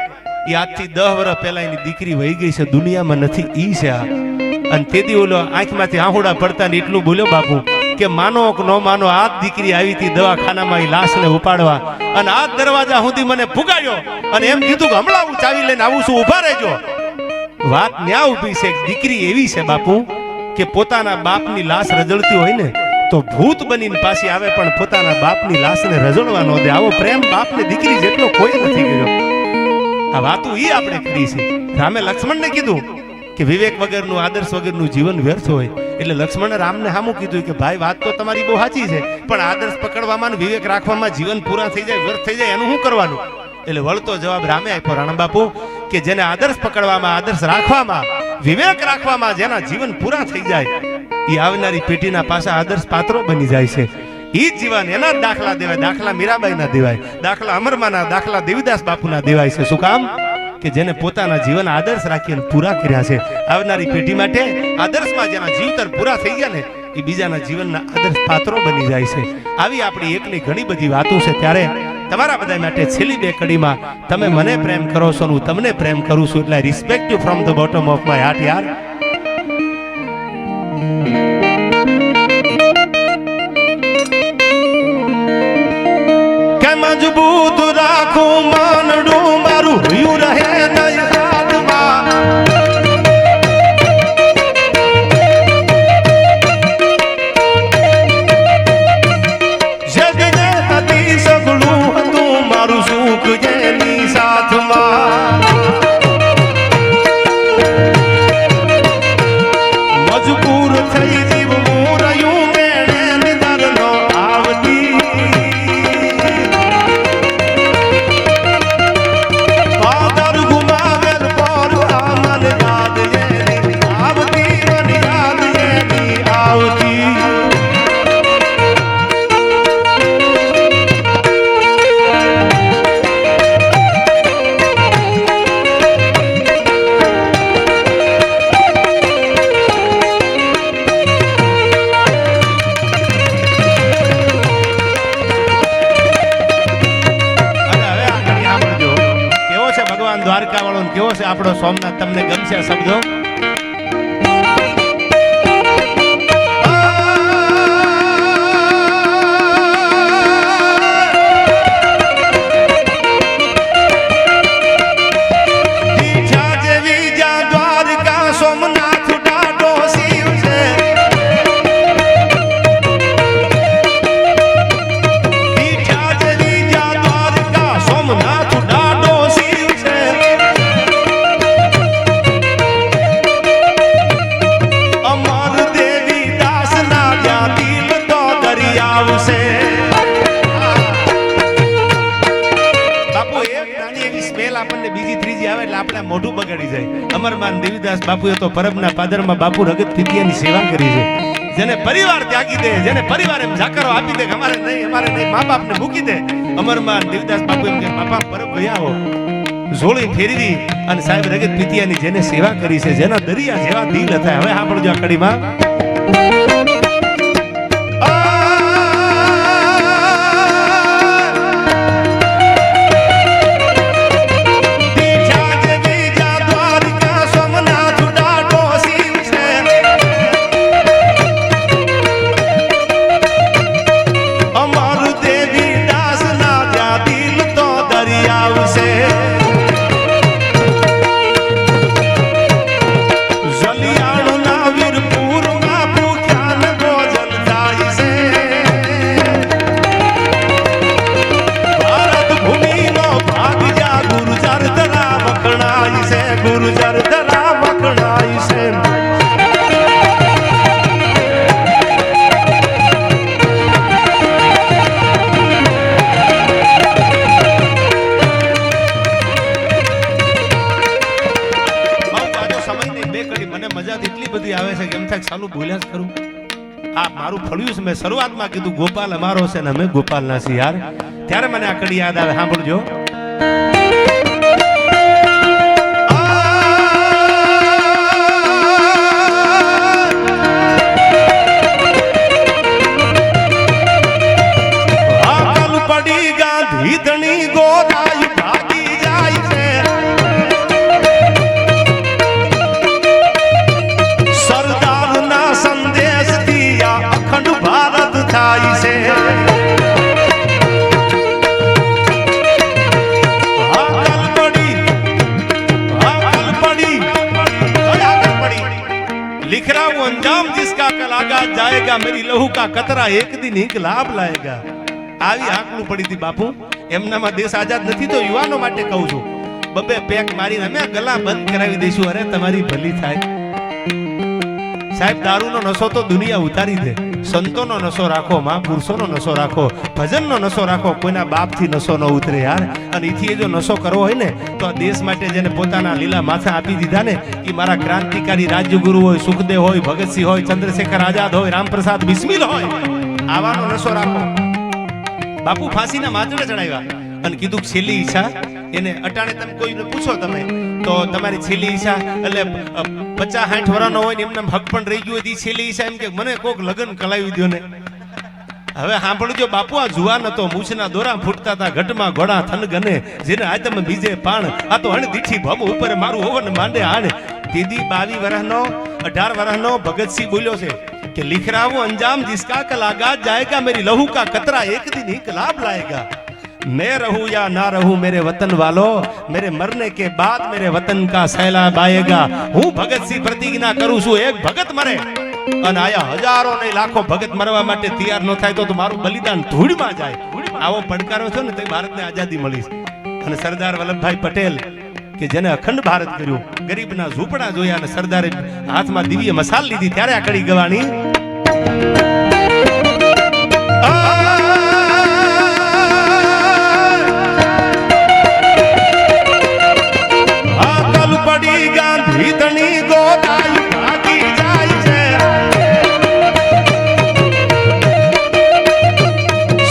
એ આજથી 10 વર્ષ પહેલા એની દીકરી વહી ગઈ છે, દુનિયામાં નથી, ઈ છે આ. અને તેથી ઓલો આંખમાંથી આહુડા પડતા ને એટલું બોલ્યો બાપુ કે માનો કે ન માનો, આ દીકરી આવી હતી દવાખાનામાં એ લાશને ઉપાડવા અને આ દરવાજા સુધી મને પુગાડ્યો અને એમ કીધું કે હમણાં હું ચાવી લઈને આવું છું, ઉભા રહેજો. વાત ન્યા ઊભી છે. દીકરી એવી છે બાપુ કે પોતાના બાપની લાશ રજળતી હોય ને તો ભૂત બનીને પાછી આવે, પણ પોતાના બાપની લાશને રજળવા ન દે. આવો પ્રેમ બાપને દીકરી જેટલો કોઈ નથી કર્યો. આ વાતો ઈ આપણે કરી છે. રામે લક્ષ્મણને કીધું કે વિવેક વગરનું, આદર્શ વગરનું જીવન વ્યર્થ હોય. એટલે લક્ષ્મણે રામને સામું કીધું કે ભાઈ વાત તો તમારી બહુ સાચી છે, પણ આદર્શ પકડવામાં અને વિવેક રાખવામાં જીવન પૂરા થઈ જાય, વ્યર્થ થઈ જાય, એનું શું કરવાનું? એટલે વળતો જવાબ રામે આપ્યો, રાણા બાપુ કે જેને આદર્શ પકડવામાં, આદર્શ રાખવામાં, વિવેક રાખવામાં જેના જીવન પૂરા થઈ જાય એ આવનારી પેઢીના પાછા આદર્શ પાત્રો બની જાય છે. ઈ જીવન એના દાખલા દેવાય. દાખલા મીરાબાઈ ના દેવાય, દાખલા અમરમાના, દાખલા દેવીદાસ બાપુના દેવાય છે. શું કામ? કે જેને પોતાના જીવન આદર્શ રાખીને પૂરા કર્યા છે. આવનારી પેઢી માટે આદર્શમાં જેના જીવતર પૂરા થઈ ગયા ને એ બીજાના જીવનના આદર્શ પાત્રો બની જાય છે. આવી આપણી એકની ઘણી બધી વાતો છે. ત્યારે તમારા બધા માટે છેલ્લી 2 કડીમાં તમે મને પ્રેમ કરો છો, હું તમને પ્રેમ કરું છું, એટલે respect you from the bottom of my heart યાર. કે મજબૂત રાખું માનડું મારું હયું રહે નહીં હાથમાં. જગને હતી સગળું હતું મારું સુખ જેની સાથમાં. મજબૂર થઈ જીવવું રહ્યું મેળે નિદર નો આવતી. ફાદર ગુમાવેલ પર આમન યાદ એની આવતી, મન યાદ એની આવતી. દ્વારકા વાળો કેવો છે આપણો સોમનાથ? તમને ગમશે આ શબ્દો? સોમનાથ ડાડો શિવ છે. મોઢું બગાડી જાય. અમરમાન દેવીદાસ બાપુએ તો પરબના પાદરમાં બાપુ રગત પીતિયાની સેવા કરી છે. જેને પરિવાર ત્યાગી દે, જેને પરિવાર એમ જાકરો આપી દે કે અમારે નહીં મા બાપને મૂકી દે. અમરમાન દેવીદાસ બાપુ એમ કે બાપા પરબ ગયા આવો, ઝોળી ફેરવી અને સાહેબ રગત પીતિયાની જેને સેવા કરી છે, જેના દરિયા જેવા દિલ હતા. હવે સાંભળજો આ કડીમાં. મારું ફળ્યું છે. મેં શરૂઆતમાં કીધું ગોપાલ અમારો છે ને અમે ગોપાલ ના છીએ યાર. ત્યારે મને આ કડી યાદ આવે. સાંભળજો. પડી ગાંધી ધણી ગોદાઈ ભાગી જાય છે. સરદાર ના સંદેશ ભારત થાય છે. लिख रहा हूं अंजाम जिसका कल आगाज जाएगा मेरी लहू का कतरा एक दिन इनकलाब लाएगा. આવી આંકલું પડી હતી બાપુ. એમનામાં દેશ આઝાદ નથી તો યુવાનો માટે કહું છું, બબે પેક મારીને અમે ગલા બંધ કરાવી દઈશું. અરે તમારી ભલી થાય સાહેબ. દારૂનો નશો તો દુનિયા ઉતારી દે. સંતોનો નશો રાખો, મહાપુરુષોનો નશો રાખો, ભજનનો નશો રાખો. કોઈના બાપથી નશો ન ઉતરે યાર. અને એથી જો નશો કરવો હોય ને તો આ દેશ માટે જેને પોતાના લીલા માથા આપી દીધા ને એ મારા ક્રાંતિકારી રાજ્યગુરુ હોય, સુખદેવ હોય, ભગતસિંહ હોય, ચંદ્રશેખર આઝાદ હોય, રામપ્રસાદ બિસ્મિલ હોય. આવાનો નશો રાખો. બાપુ ફાંસીના માથડે ચડાવ્યા અને કીધું છેલ્લી ઈચ્છા એને અટાણે તમે કોઈને પૂછો તમે તો તમારી છેલ્લી ઈચ્છા એટલે 50-60 વર્ષનો હોય ને એમને હક પણ રહી ગયો હોય છેલ્લી ઈચ્છા એમ કે મને કોક લગ્ન કલાવી દો ને. હવે સાંભળજો બાપુ, આ જુવાન હતો, મૂછના દોરા ફૂટતા હતા, ઘટમાં ઘોડા થન ગને, જેને આ તમે બીજે પાણ, આ તો હણ દીઠી ભમ ઉપર મારું હોવન માંડે હાણ. તેદી 22 વર્ષનો 18 વર્ષનો ભગતસિંહ બોલ્યો છે कि लिख रहा हूं अंजाम जिसका कल आगाज जाएगा मेरी लहू का कतरा एक दिन इनकलाब लाएगा. मैं रहूं या ना रहूं मेरे वतन वालों, मेरे मरने के बाद मेरे वतन का सैलाब आएगा. હું ભગતસિંહ પ્રતિજ્ઞા કરું છું, એક ભગત મરે અને આયા હજારો ને લાખો ભગત મરવા માટે તૈયાર ન થાય તો મારું બલિદાન ધૂળમાં જાય. આવો પડકારો છો ને તો ભારતને આઝાદી મળી. અને સરદાર વલ્લભભાઈ પટેલ કે જેને અખંડ ભારત કર્યું, ગરીબના ઝૂંપડા જોયા અને સરદારે હાથમાં દિવ્ય મસાલ લીધી, ત્યારે આ કડી ગવાની. પડી ગાંધી ધણી ગોદાઈ ભાગી જાય છે.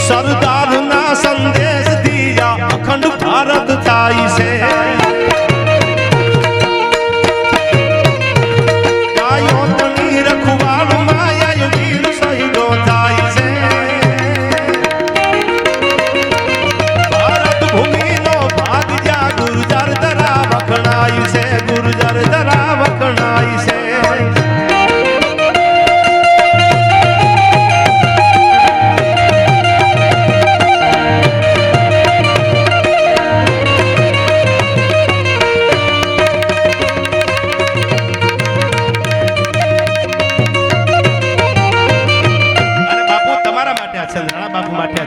સરદાર ના સંદેશ દિયા અખંડ ભારત થાય છે.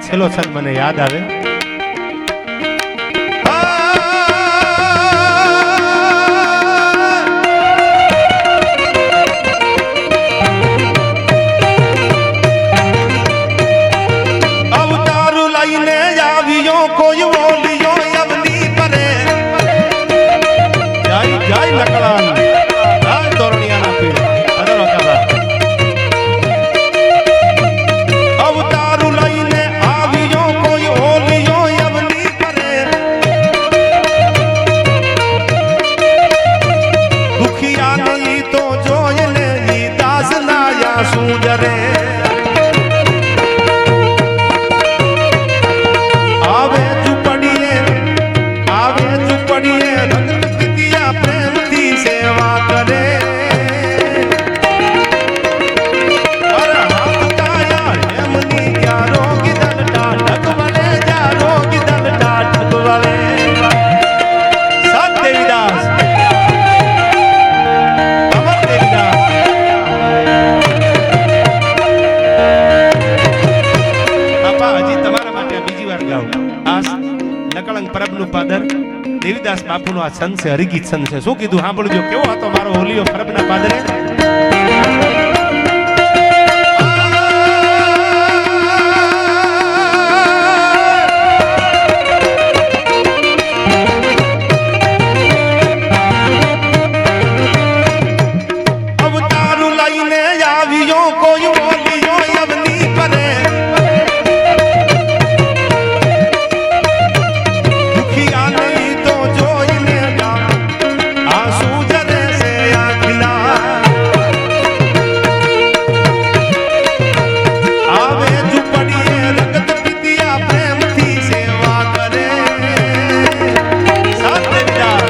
છેલ્લો છંદ મને યાદ આવે. અવતારું લઈને આવ્યો કોઈ બોલ્યો અવની પરે, જય પાદર દેવીદાસ બાપુનો આ છંદ છે, હરિગીત છંદ છે. શું કીધું સાંભળજો, કેવો હતો મારો હોલીઓ પરબના પાદરે. અવતારું લઈને આવ્યો કોઈ હોલીઓ અવની પરે, દુખિયા નહીં તો જોઈને આંસુ જરે છે આંખના. આવે ઝૂંપડીએ રગત પીતિયા પ્રેમથી સેવા કરે. સાથ દેવીદાસ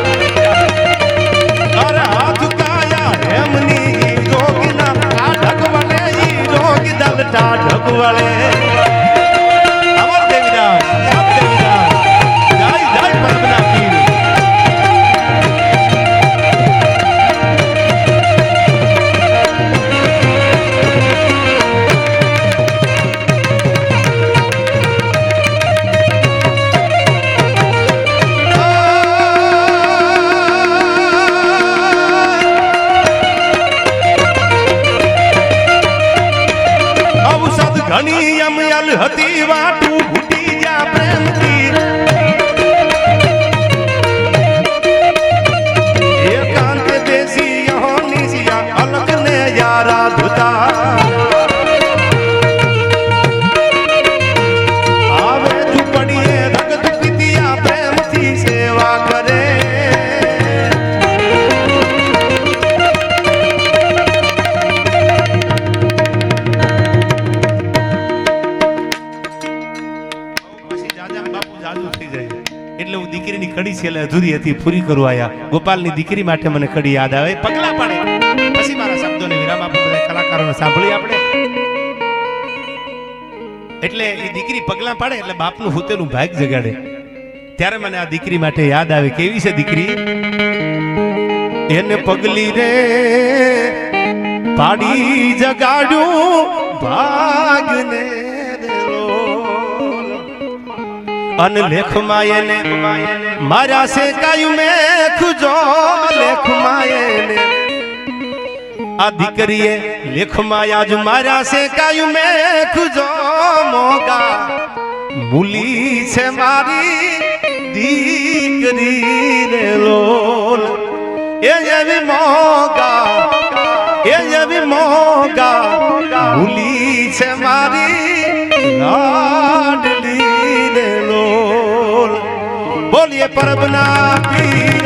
અરે હાથ કાયા એમની રોગના આ ઢગવલે ઈ રોગ દલટા ઢગવલે. અમર દેવીદાસ, સાથ દેવીદાસ, જય જય પરબના પીર. ઔષધ ઘણી અમયલ હતી વાટું ઘૂટી જા પ્રેમથી. એકાંત દેશી યહોની સિયા અલગ ને યારા ધુતા. આવે ઝૂંપડીએ રગત પીતિયા પ્રેમથી સેવા કરે. પછી જાજામ બાપુ જાદુ થઈ જાય એટલે હું દીકરીની કડી છે એટલે અધૂરી હતી, પૂરી કરવા આયા. ગોપાલની દીકરી માટે મને કડી યાદ આવે, પગલા પાડે. પછી મારા શબ્દોને વિરામ આપો, બધા કલાકારોને સાંભળી આપણે. એટલે એ દીકરી પગલા પાડે એટલે બાપનું હુતેલું ભાગ જગાડે. ત્યારે મને આ દીકરી માટે યાદ આવે. કેવી છે દીકરી? એને પગલી રે પાડી જગાડ્યું ભાગને અન લેખમાં એને મારા સે કાયું મેં ખુજો લેખમાં એને. આ દીકરીએ લેખમાં આજ મારા સે કાયું મેં ખુજો મોગા મૂલી છે મારી દીકરી રે લોલ. એ એવી મોગા, એ એવી મોગા મૂલી છે મારી લાડલી રે લોલ. બોલીએ પરબના પીર.